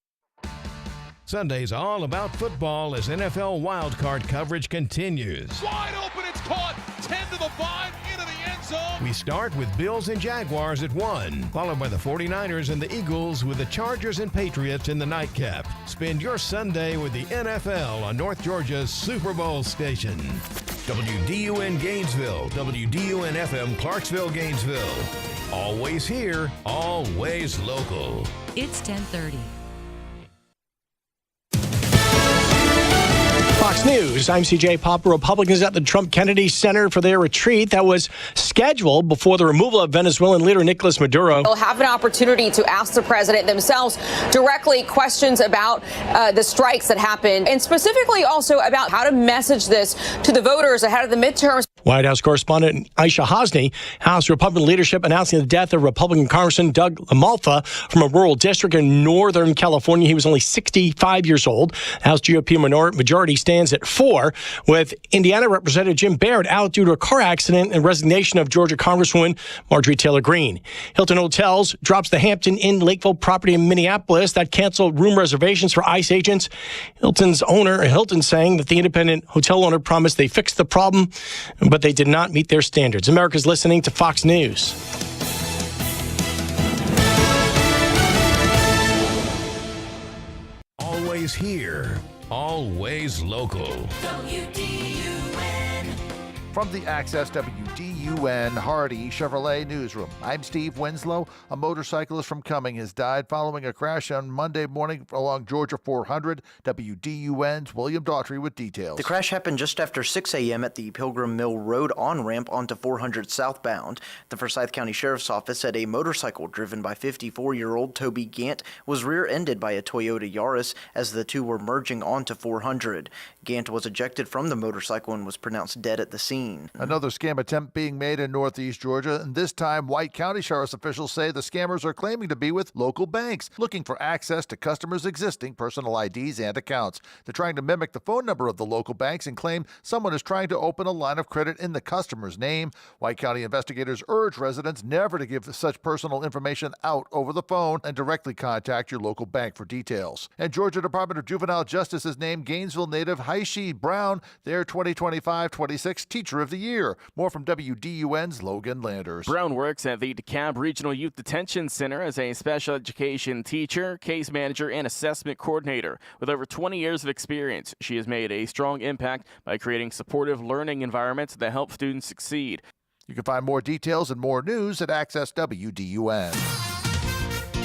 Sunday's all about football as NFL wildcard coverage continues. Wide open, it's caught. 10 to the 5, into the end zone. We start with Bills and Jaguars at 1, followed by the 49ers and the Eagles with the Chargers and Patriots in the nightcap. Spend your Sunday with the NFL on North Georgia's Super Bowl station. WDUN Gainesville, WDUN FM Clarksville, Gainesville. Always here, always local. It's 10:30. Fox News, I'm CJ Popper. Republicans at the Trump-Kennedy Center for their retreat that was scheduled before the removal of Venezuelan leader Nicolas Maduro. They'll have an opportunity to ask the president themselves directly questions about the strikes that happened, and specifically also about how to message this to the voters ahead of the midterms. White House correspondent Aisha Hasni, House Republican leadership announcing the death of Republican Congressman Doug LaMalfa from a rural district in Northern California. He was only 65 years old. House GOP majority stands at 4, with Indiana Representative Jim Baird out due to a car accident and resignation of Georgia Congresswoman Marjorie Taylor Greene. Hilton Hotels drops the Hampton Inn Lakeville property in Minneapolis that canceled room reservations for ICE agents. Hilton's owner, Hilton, saying that the independent hotel owner promised they fixed the problem, but they did not meet their standards. America's listening to Fox News. Always here, always local. From the Access WDUN Hardy Chevrolet Newsroom, I'm Steve Winslow. A motorcyclist from Cumming has died following a crash on Monday morning along Georgia 400. WDUN's William Daughtry with details. The crash happened just after 6 a.m. at the Pilgrim Mill Road on-ramp onto 400 southbound. The Forsyth County Sheriff's Office said a motorcycle driven by 54-year-old Toby Gant was rear-ended by a Toyota Yaris as the two were merging onto 400. Gant was ejected from the motorcycle and was pronounced dead at the scene. Another scam attempt being made in Northeast Georgia, and this time White County Sheriff's officials say the scammers are claiming to be with local banks, looking for access to customers' existing personal IDs and accounts. They're trying to mimic the phone number of the local banks and claim someone is trying to open a line of credit in the customer's name. White County investigators urge residents never to give such personal information out over the phone and directly contact your local bank for details. And Georgia Department of Juvenile Justice has named Gainesville native Haishi Brown their 2025-26 Teacher of the Year. More from WDUN's Logan Landers. Brown works at the DeKalb Regional Youth Detention Center as a special education teacher, case manager, and assessment coordinator. With over 20 years of experience, she has made a strong impact by creating supportive learning environments that help students succeed. You can find more details and more news at Access WDUN.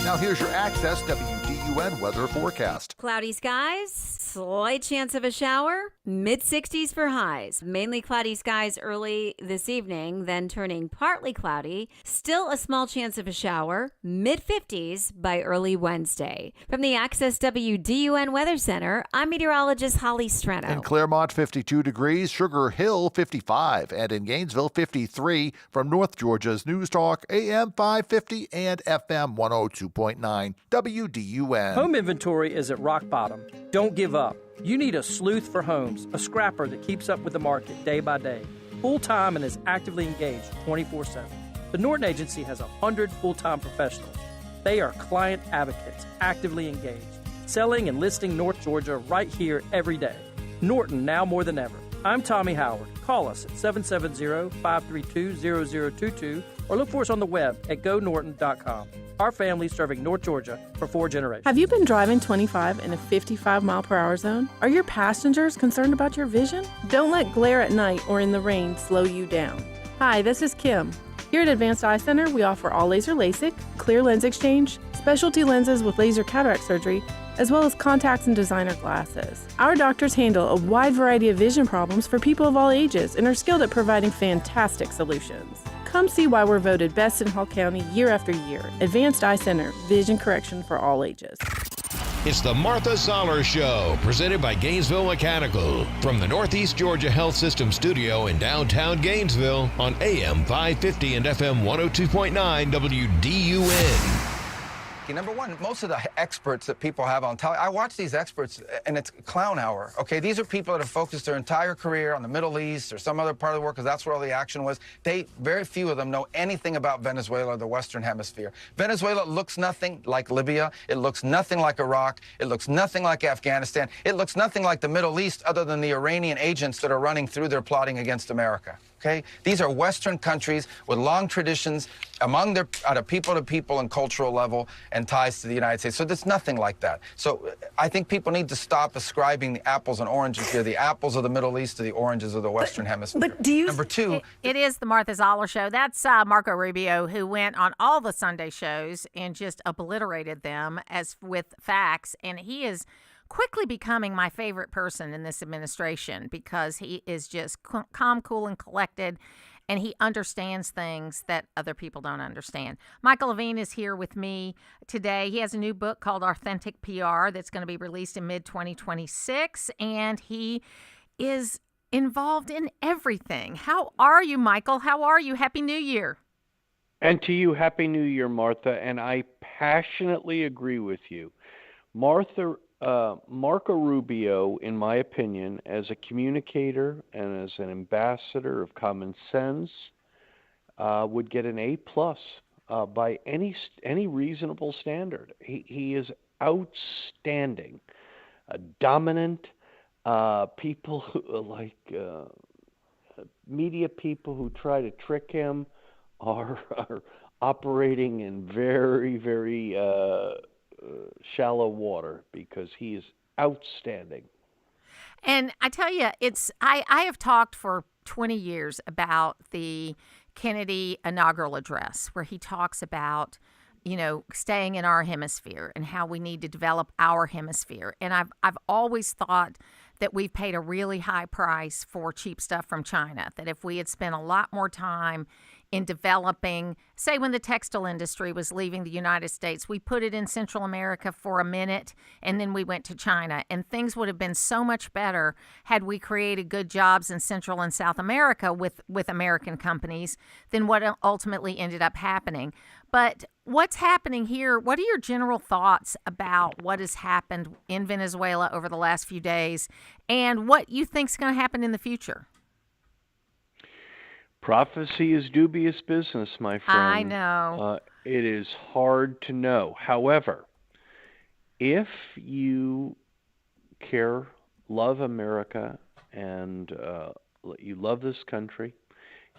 Now here's your Access WDUN weather forecast. Cloudy skies, slight chance of a shower, mid-60s for highs. Mainly cloudy skies early this evening, then turning partly cloudy. Still a small chance of a shower, mid-50s by early Wednesday. From the Access WDUN Weather Center, I'm meteorologist Holly Streno. In Claremont, 52 degrees, Sugar Hill, 55, and in Gainesville, 53. From North Georgia's News Talk, AM 550 and FM 102.9, WDUN. Home inventory is at rock bottom. Don't give up. You need a sleuth for homes, a scrapper that keeps up with the market day by day, full-time and is actively engaged 24/7. The Norton Agency has 100 full-time professionals. They are client advocates, actively engaged, selling and listing North Georgia right here every day. Norton, now more than ever. I'm Tommy Howard. Call us at 770-532-0022 or look for us on the web at gonorton.com. Our family serving North Georgia for 4 generations. Have you been driving 25 in a 55-mile-per-hour zone? Are your passengers concerned about your vision? Don't let glare at night or in the rain slow you down. Hi, this is Kim. Here at Advanced Eye Center, we offer all laser LASIK, clear lens exchange, specialty lenses with laser cataract surgery, as well as contacts and designer glasses. Our doctors handle a wide variety of vision problems for people of all ages and are skilled at providing fantastic solutions. Come see why we're voted best in Hall County year after year. Advanced Eye Center, vision correction for all ages. It's the Martha Zoller Show, presented by Gainesville Mechanical. From the Northeast Georgia Health System studio in downtown Gainesville on AM 550 and FM 102.9 WDUN. Number one, most of the experts that people have on television, I watch these experts and it's clown hour, okay? These are people that have focused their entire career on the Middle East or some other part of the world because that's where all the action was. Very few of them know anything about Venezuela or the Western Hemisphere. Venezuela looks nothing like Libya. It looks nothing like Iraq. It looks nothing like Afghanistan. It looks nothing like the Middle East other than the Iranian agents that are running through there plotting against America. Okay? These are Western countries with long traditions among their at a people-to-people and cultural level and ties to the United States. So there's nothing like that. So I think people need to stop ascribing the apples and oranges here, the apples of the Middle East to the oranges of the Western Hemisphere. But do you? Number two, it is the Martha Zoller Show. That's Marco Rubio, who went on all the Sunday shows and just obliterated them as with facts, and he is quickly becoming my favorite person in this administration because he is just calm, cool, and collected, and he understands things that other people don't understand. Michael Levine is here with me today. He has a new book called Authentic PR that's going to be released in mid-2026, and he is involved in everything. How are you, Michael? How are you? Happy New Year. And to you, Happy New Year, Martha. And I passionately agree with you. Marco Rubio, in my opinion, as a communicator and as an ambassador of common sense, would get an A+ by any reasonable standard. He is outstanding, dominant. People like media people who try to trick him are operating in very, very shallow water because he is outstanding. And I tell you, I have talked for 20 years about the Kennedy inaugural address, where he talks about, staying in our hemisphere and how we need to develop our hemisphere. And I've always thought that we've paid a really high price for cheap stuff from China, that if we had spent a lot more time in developing, say when the textile industry was leaving the United States, we put it in Central America for a minute and then we went to China, and things would have been so much better had we created good jobs in Central and South America with American companies than what ultimately ended up happening. But what's happening here? What are your general thoughts about what has happened in Venezuela over the last few days and what you think is going to happen in the future? Prophecy is dubious business, my friend. I know. It is hard to know. However, if you love America, and you love this country,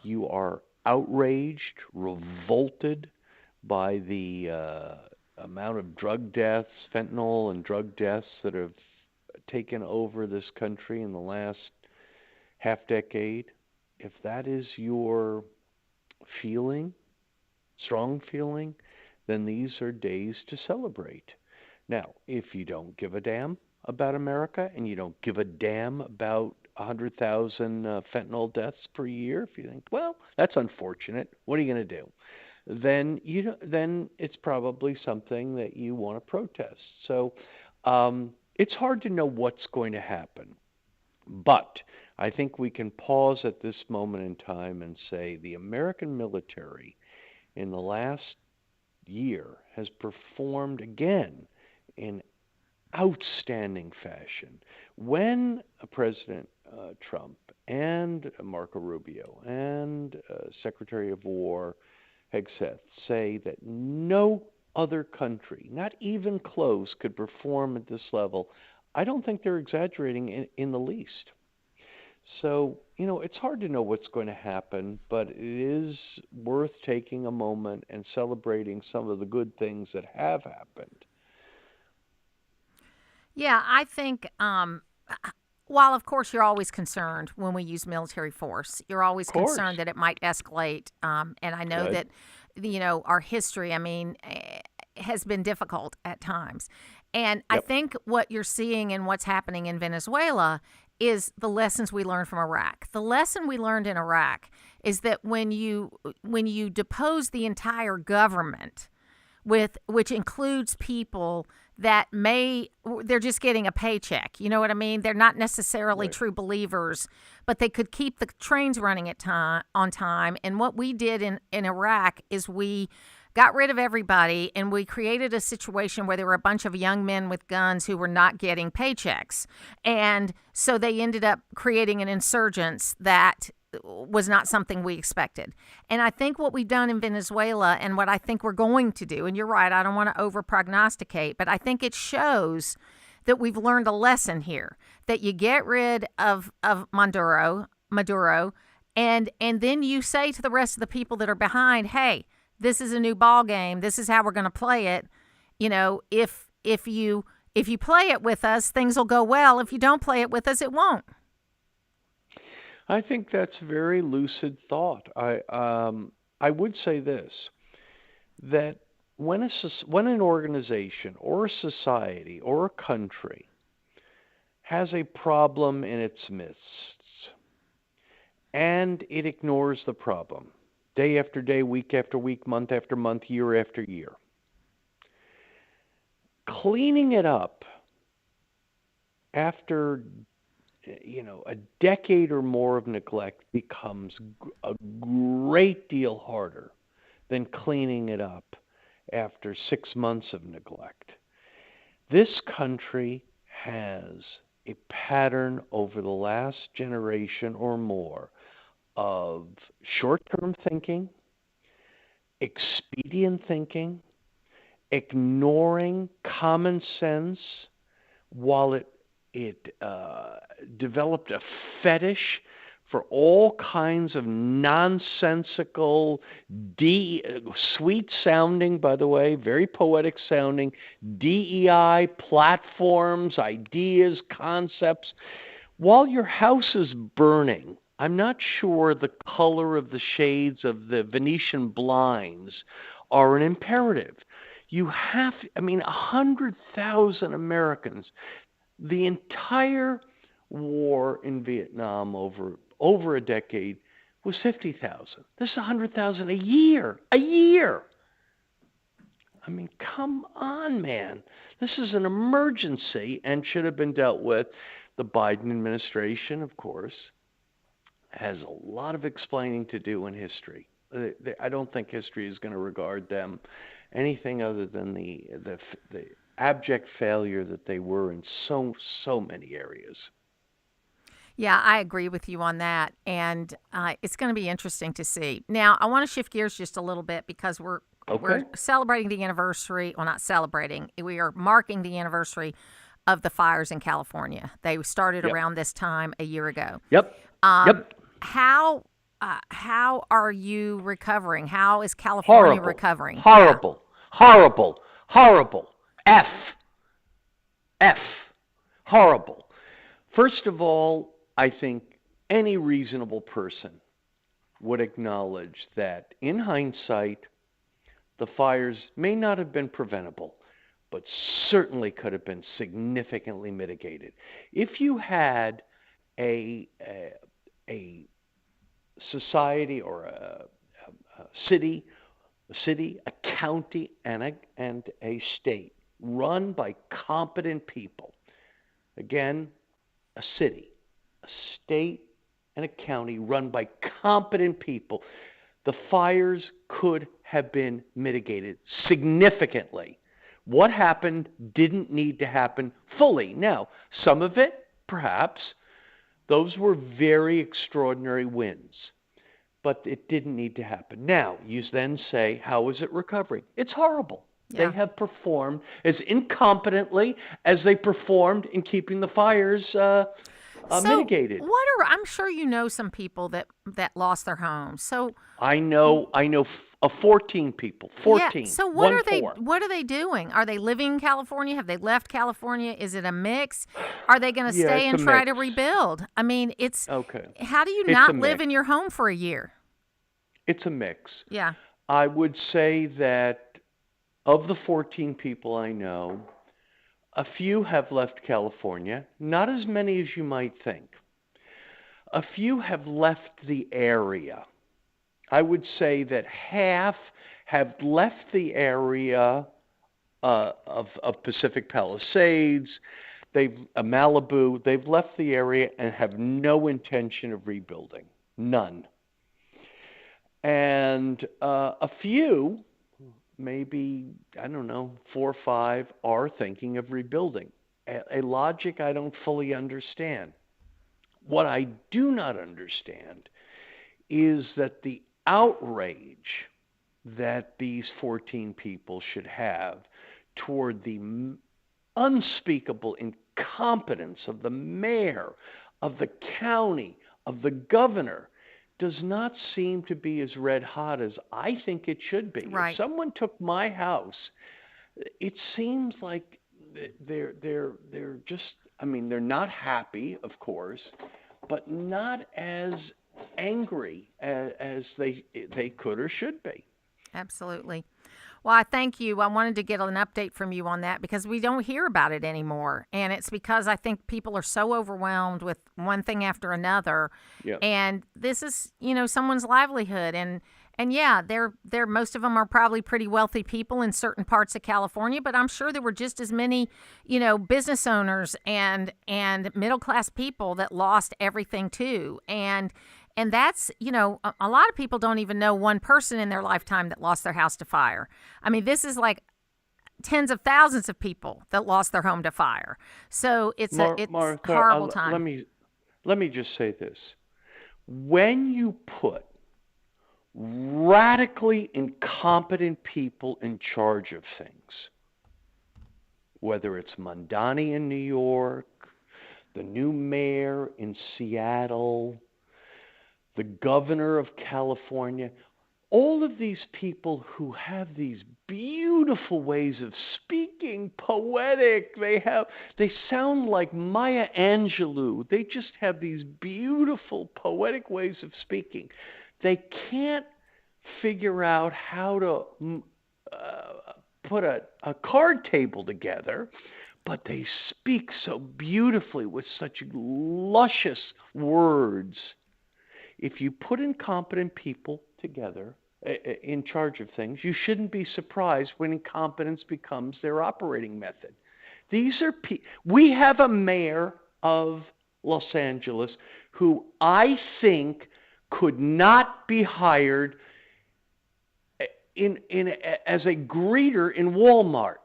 you are outraged, revolted by the amount of drug deaths, fentanyl and drug deaths that have taken over this country in the last half decade. If that is your feeling, strong feeling, then these are days to celebrate. Now, if you don't give a damn about America and you don't give a damn about 100,000 fentanyl deaths per year, if you think, well, that's unfortunate, what are you going to do? Then then it's probably something that you want to protest. So it's hard to know what's going to happen. But I think we can pause at this moment in time and say the American military in the last year has performed again in outstanding fashion. When President Trump and Marco Rubio and Secretary of War Hegseth say that no other country, not even close, could perform at this level, I don't think they're exaggerating in the least. So, it's hard to know what's going to happen, but it is worth taking a moment and celebrating some of the good things that have happened. Yeah, I think, while of course you're always concerned when we use military force, you're always concerned that it might escalate. And I know that, our history, has been difficult at times. And I think what you're seeing and what's happening in Venezuela is the lessons we learned from Iraq. The lesson we learned in Iraq is that when you depose the entire government, which includes people that they're just getting a paycheck. You know what I mean? They're not necessarily true believers, but they could keep the trains running on time. And what we did in Iraq is we got rid of everybody, and we created a situation where there were a bunch of young men with guns who were not getting paychecks. And so they ended up creating an insurgence that was not something we expected. And I think what we've done in Venezuela and what I think we're going to do, and you're right, I don't want to over prognosticate, but I think it shows that we've learned a lesson here, that you get rid of Maduro, and then you say to the rest of the people that are behind, hey, this is a new ball game. This is how we're going to play it. If you play it with us, things will go well. If you don't play it with us, it won't. I think that's very lucid thought. I would say this, that when an organization or a society or a country has a problem in its midst, and it ignores the problem day after day, week after week, month after month, year after year. Cleaning it up after a decade or more of neglect becomes a great deal harder than cleaning it up after 6 months of neglect. This country has a pattern over the last generation or more of short-term thinking, expedient thinking, ignoring common sense, while it developed a fetish for all kinds of nonsensical, sweet sounding, by the way, very poetic sounding, DEI platforms, ideas, concepts. While your house is burning, I'm not sure the color of the shades of the Venetian blinds are an imperative. You have, 100,000 Americans, the entire war in Vietnam over a decade was 50,000. This is 100,000 a year. A year! Come on, man. This is an emergency and should have been dealt with. The Biden administration, of course, has a lot of explaining to do in history. I don't think history is going to regard them anything other than the abject failure that they were in so many areas. Yeah, I agree with you on that, and it's going to be interesting to see. Now, I want to shift gears just a little bit because we're celebrating the anniversary. Well, not celebrating. We are marking the anniversary of the fires in California. They started around this time a year ago. Yep. How are you recovering? How is California recovering? Horrible. F. Horrible. First of all, I think any reasonable person would acknowledge that in hindsight, the fires may not have been preventable, but certainly could have been significantly mitigated. If you had a society or a city, a county, and a state run by competent people, again, a city, a state, and a county run by competent people, the fires could have been mitigated significantly. What happened didn't need to happen fully. Now, some of it, perhaps, those were very extraordinary wins, but it didn't need to happen. Now, you then say, how is it recovering? It's horrible. Yeah. They have performed as incompetently as they performed in keeping the fires mitigated. I'm sure you know some people that lost their homes. So I know 14 people. 14. Yeah. So what are they doing? Are they living in California? Have they left California? Is it a mix? Are they going to stay and try to rebuild? It's okay. How do you not live in your home for a year? It's a mix. Yeah. I would say that of the 14 people I know, a few have left California, not as many as you might think. A few have left the area. I would say that half have left the area of Pacific Palisades, Malibu. They've left the area and have no intention of rebuilding. None. And a few, maybe, 4 or 5, are thinking of rebuilding. A logic I don't fully understand. What I do not understand is that the outrage that these 14 people should have toward the unspeakable incompetence of the mayor, of the county, of the governor, does not seem to be as red hot as I think it should be. Right. If someone took my house, it seems like they're just, they're not happy, of course, but not as angry as they could or should be. Absolutely. Well, I thank you. I wanted to get an update from you on that because we don't hear about it anymore. And it's because I think people are so overwhelmed with one thing after another. Yeah. And this is, someone's livelihood. And yeah, they're most of them are probably pretty wealthy people in certain parts of California, but I'm sure there were just as many, business owners and middle-class people that lost everything too. And that's, a lot of people don't even know one person in their lifetime that lost their house to fire. I mean, this is like tens of thousands of people that lost their home to fire. So it's a Martha, horrible time. Let me just say this. When you put radically incompetent people in charge of things, whether it's Mondani in New York, the new mayor in Seattle, the governor of California, all of these people who have these beautiful ways of speaking, poetic, they sound like Maya Angelou. They just have these beautiful poetic ways of speaking. They can't figure out how to put a card table together, but they speak so beautifully with such luscious words. If you put incompetent people together in charge of things, you shouldn't be surprised when incompetence becomes their operating method. We have a mayor of Los Angeles who I think could not be hired as a greeter in Walmart.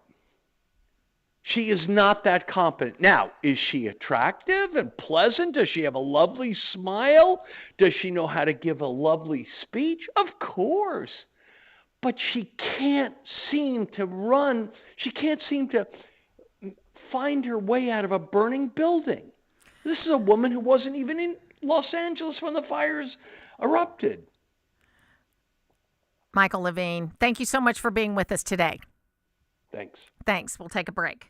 She is not that competent. Now, is she attractive and pleasant? Does she have a lovely smile? Does she know how to give a lovely speech? Of course. But she can't seem to find her way out of a burning building. This is a woman who wasn't even in Los Angeles when the fires erupted. Michael Levine, thank you so much for being with us today. Thanks. We'll take a break.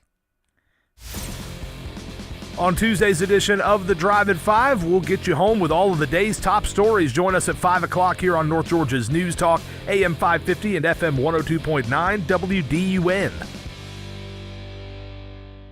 On Tuesday's edition of The Drive at 5, we'll get you home with all of the day's top stories. Join us at 5 o'clock here on North Georgia's News Talk, AM 550 and FM 102.9 WDUN.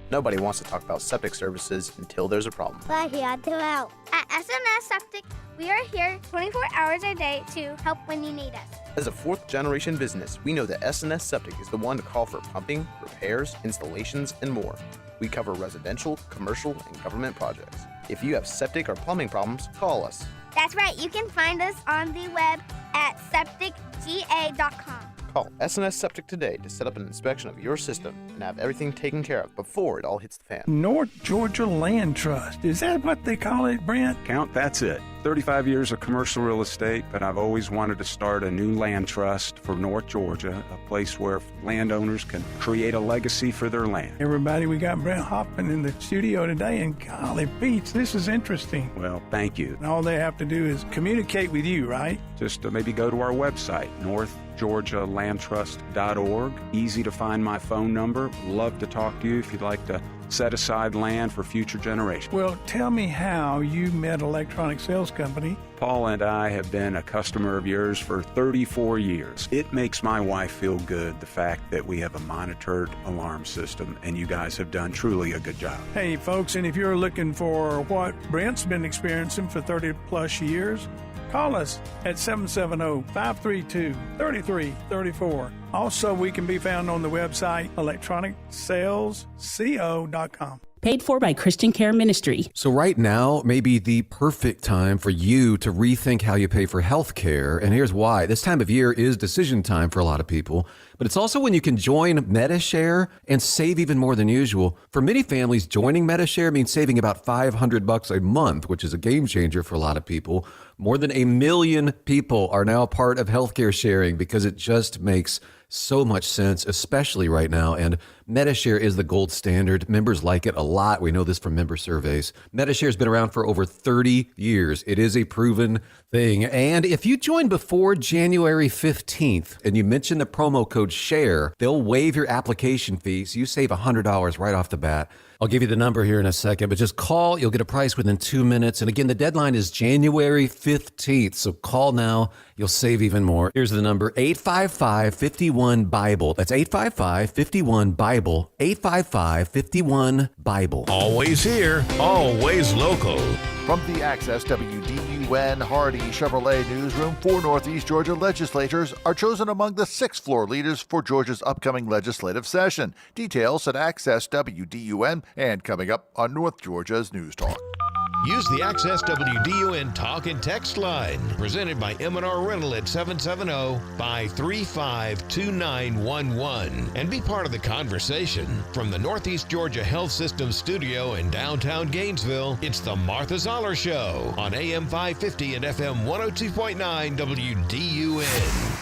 Nobody wants to talk about septic services until there's a problem. We're here to help. At SNS Septic, we are here 24 hours a day to help when you need us. As a fourth-generation business, we know that SNS Septic is the one to call for pumping, repairs, installations, and more. We cover residential, commercial, and government projects. If you have septic or plumbing problems, call us. That's right. You can find us on the web at septicga.com. Call SNS Septic today to set up an inspection of your system and have everything taken care of before it all hits the fan. North Georgia Land Trust. Is that what they call it, Brent? Count, that's it. 35 years of commercial real estate, but I've always wanted to start a new land trust for North Georgia, a place where landowners can create a legacy for their land. Everybody, we got Brent Hoffman in the studio today, and golly, Pete, this is interesting. Well, thank you. And all they have to do is communicate with you, right? Just maybe go to our website, northgeorgialandtrust.org. Easy to find my phone number. Love to talk to you if you'd like to set aside land for future generations. Well, tell me how you met Electronic Sales Company. Paul and I have been a customer of yours for 34 years. It makes my wife feel good, the fact that we have a monitored alarm system, and you guys have done truly a good job. Hey, folks, and if you're looking for what Brent's been experiencing for 30-plus years, call us at 770-532-3334. Also, we can be found on the website electronicsalesco.com. Paid for by Christian Care Ministry. So right now may be the perfect time for you to rethink how you pay for health care. And here's why. This time of year is decision time for a lot of people, but it's also when you can join MediShare and save even more than usual. For many families, joining MediShare means saving about $500 a month, which is a game changer for a lot of people. More than 1 million people are now part of healthcare sharing because it just makes so much sense, especially right now. And MediShare is the gold standard. Members like it a lot. We know this from member surveys. MediShare has been around for over 30 years. It is a proven thing. And if you join before January 15th and you mention the promo code SHARE, they'll waive your application fee, so you save $100 right off the bat. I'll give you the number here in a second, but just call. You'll get a price within 2 minutes. And again, the deadline is January 15th. So call now. You'll save even more. Here's the number, 855-51-BIBLE. That's 855-51-BIBLE. 855-51-BIBLE. Always here, always local. From the Access WDUN Hardy Chevrolet Newsroom, 4 Northeast Georgia legislators are chosen among the 6 floor leaders for Georgia's upcoming legislative session. Details at Access WDUN and coming up on North Georgia's News Talk. Use the Access WDUN Talk and Text line, presented by M&R Rental at 770-535-2911, and be part of the conversation. From the Northeast Georgia Health System studio in downtown Gainesville, it's the Martha Zoller Show on AM 550 and FM 102.9 WDUN.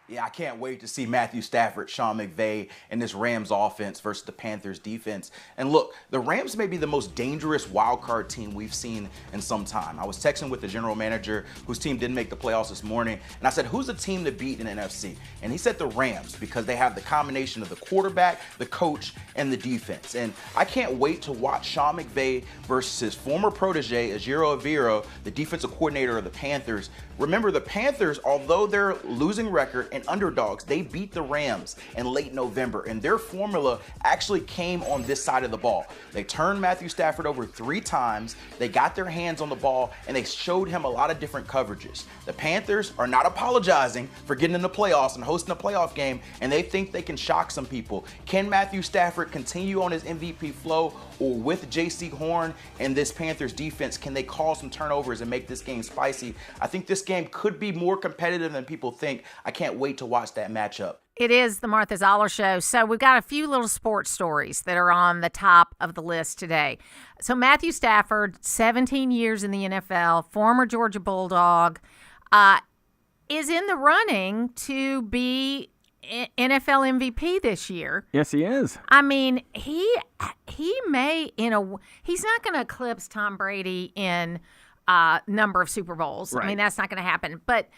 Yeah, I can't wait to see Matthew Stafford, Sean McVay, and this Rams offense versus the Panthers defense. And look, the Rams may be the most dangerous wild card team we've seen in some time. I was texting with the general manager whose team didn't make the playoffs this morning, and I said, who's the team to beat in the NFC? And he said the Rams, because they have the combination of the quarterback, the coach, and the defense. And I can't wait to watch Sean McVay versus his former protege, Ejiro Evero, the defensive coordinator of the Panthers. Remember, the Panthers, although they're losing record and underdogs, they beat the Rams in late November, and their formula actually came on this side of the ball. They turned Matthew Stafford over 3 times, they got their hands on the ball, and they showed him a lot of different coverages. The Panthers are not apologizing for getting in the playoffs and hosting a playoff game, and they think they can shock some people. Can Matthew Stafford continue on his MVP flow, or with J.C. Horn and this Panthers defense, can they cause some turnovers and make this game spicy? I think this game could be more competitive than people think. I can't wait to watch that matchup. It is the Martha Zoller Show. So we've got a few little sports stories that are on the top of the list today. So Matthew Stafford, 17 years in the NFL, former Georgia Bulldog, is in the running to be NFL MVP this year. Yes, he is. I mean, he may he's not going to eclipse Tom Brady in number of Super Bowls. Right. I mean, that's not going to happen. But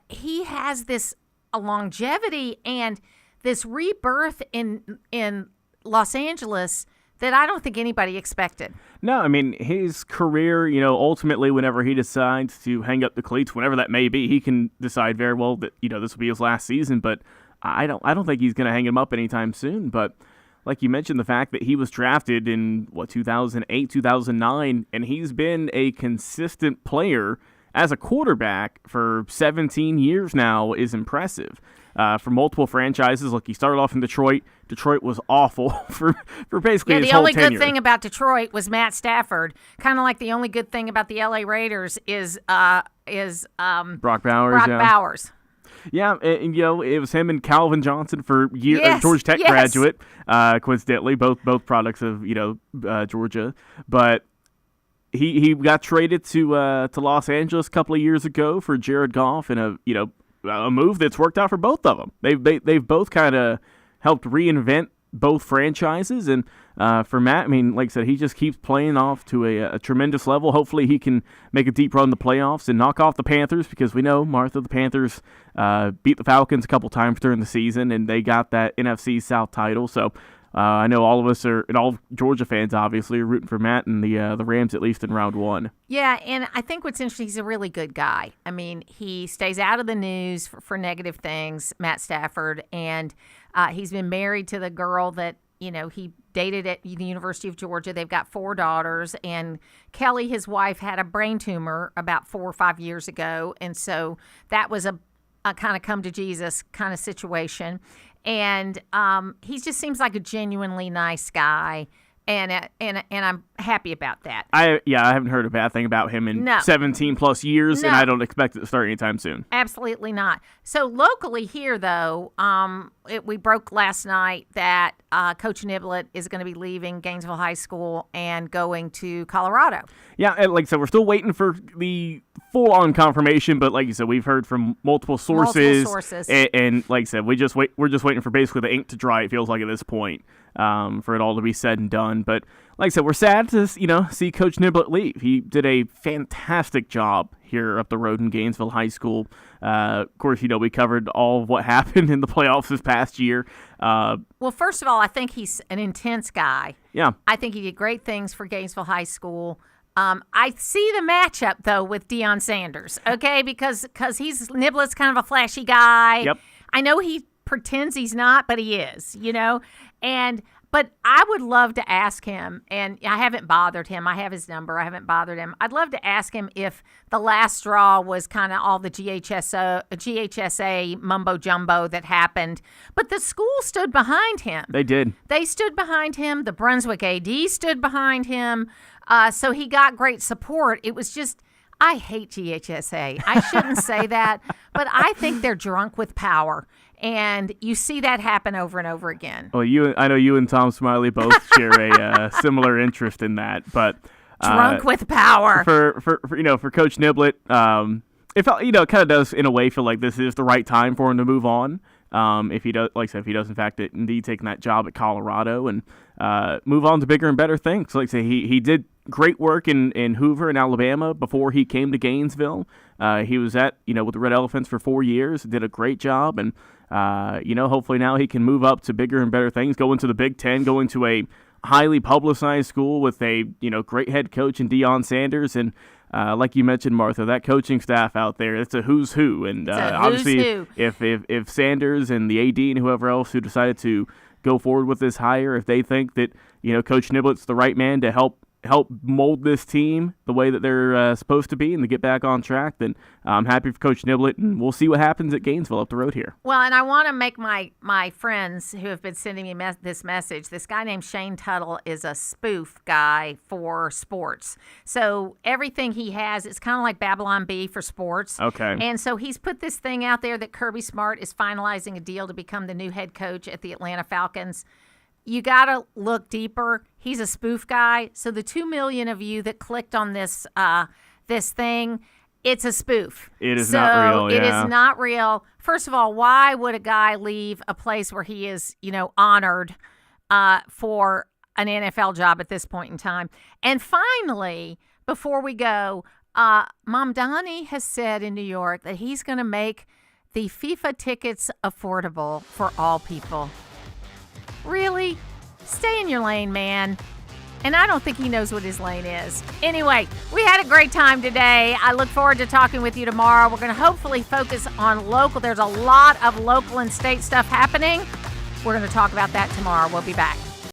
he has this longevity and this rebirth in Los Angeles that I don't think anybody expected. No, I mean, his career, ultimately, whenever he decides to hang up the cleats, whenever that may be, he can decide very well that, this will be his last season, but I don't think he's going to hang him up anytime soon. But like you mentioned, the fact that he was drafted in 2008, 2009, and he's been a consistent player as a quarterback for 17 years now is impressive. For multiple franchises, look, he started off in Detroit. Detroit was awful for basically his whole tenure. The only good thing about Detroit was Matt Stafford. Kind of like the only good thing about the LA Raiders is Brock Bowers. Bowers. Yeah, and it was him and Calvin Johnson for years. Georgia Tech graduate, coincidentally, both products of Georgia. But he got traded to Los Angeles a couple of years ago for Jared Goff, and a move that's worked out for both of them. They've both kind of helped reinvent both franchises, and for Matt, I mean, like I said, he just keeps playing off to a tremendous level. Hopefully he can make a deep run in the playoffs and knock off the Panthers, because we know, Martha, the Panthers beat the Falcons a couple times during the season, and they got that NFC South title. So I know all of us and all Georgia fans, obviously, are rooting for Matt and the Rams, at least in round 1. Yeah, and I think what's interesting, he's a really good guy. I mean, he stays out of the news for negative things, Matt Stafford, and he's been married to the girl that, he dated at the University of Georgia. They've got 4 daughters, and Kelly, his wife, had a brain tumor about 4 or 5 years ago, and so that was a kind of come to Jesus kind of situation. And he just seems like a genuinely nice guy, and I'm happy about that. I haven't heard a bad thing about him in 17 plus years, and I don't expect it to start anytime soon. Absolutely not. So locally here, though, we broke last night that Coach Niblett is going to be leaving Gainesville High School and going to Colorado. Yeah, and like I said, we're still waiting for the full-on confirmation, but like you said, we've heard from multiple sources. And like I said, we're just waiting for basically the ink to dry, it feels like, at this point. for it all to be said and done. But like I said, we're sad to see Coach Niblett leave. He did a fantastic job here up the road in Gainesville High School. Of course, we covered all of what happened in the playoffs this past year. Well, first of all, I think he's an intense guy. Yeah. I think he did great things for Gainesville High School. I see the matchup, though, with Deion Sanders, okay, because Niblett's kind of a flashy guy. Yep. I know he pretends he's not, but he is, But I would love to ask him, and I haven't bothered him. I have his number. I haven't bothered him. I'd love to ask him if the last straw was kind of all the GHSA mumbo jumbo that happened. But the school stood behind him. They did. They stood behind him. The Brunswick AD stood behind him. So he got great support. It was just, I hate GHSA. I shouldn't say that, but I think they're drunk with power. And you see that happen over and over again. Well, I know you and Tom Smiley both share a similar interest in that, but drunk with power. For Coach Niblett, it felt it kind of does in a way feel like this is the right time for him to move on. If he does, like I said, if he does in fact indeed take that job at Colorado and move on to bigger and better things. Like I say, he did great work in Hoover in Alabama before he came to Gainesville. He was with the Red Elephants for 4 years, did a great job, and hopefully now he can move up to bigger and better things, go into the Big Ten, go into a highly publicized school with a great head coach in Deion Sanders, and like you mentioned, Martha, that coaching staff out there, it's a who's who, and obviously if Sanders and the AD and whoever else who decided to go forward with this hire, if they think that Coach Niblett's the right man to help mold this team the way that they're supposed to be and to get back on track, then I'm happy for Coach Niblett, and we'll see what happens at Gainesville up the road here. Well, and I want to make my friends who have been sending me this message. This guy named Shane Tuttle is a spoof guy for sports. So everything he has, it's kind of like Babylon Bee for sports. Okay. And so he's put this thing out there that Kirby Smart is finalizing a deal to become the new head coach at the Atlanta Falcons. You got to look deeper. He's a spoof guy. So the 2 million of you that clicked on this thing, it's a spoof. It is not real. It is not real. First of all, why would a guy leave a place where he is, honored for an NFL job at this point in time? And finally, before we go, Mamdani has said in New York that he's going to make the FIFA tickets affordable for all people. Really? Stay in your lane, man. And I don't think he knows what his lane is. Anyway, we had a great time today. I look forward to talking with you tomorrow. We're going to hopefully focus on local. There's a lot of local and state stuff happening. We're going to talk about that tomorrow. We'll be back.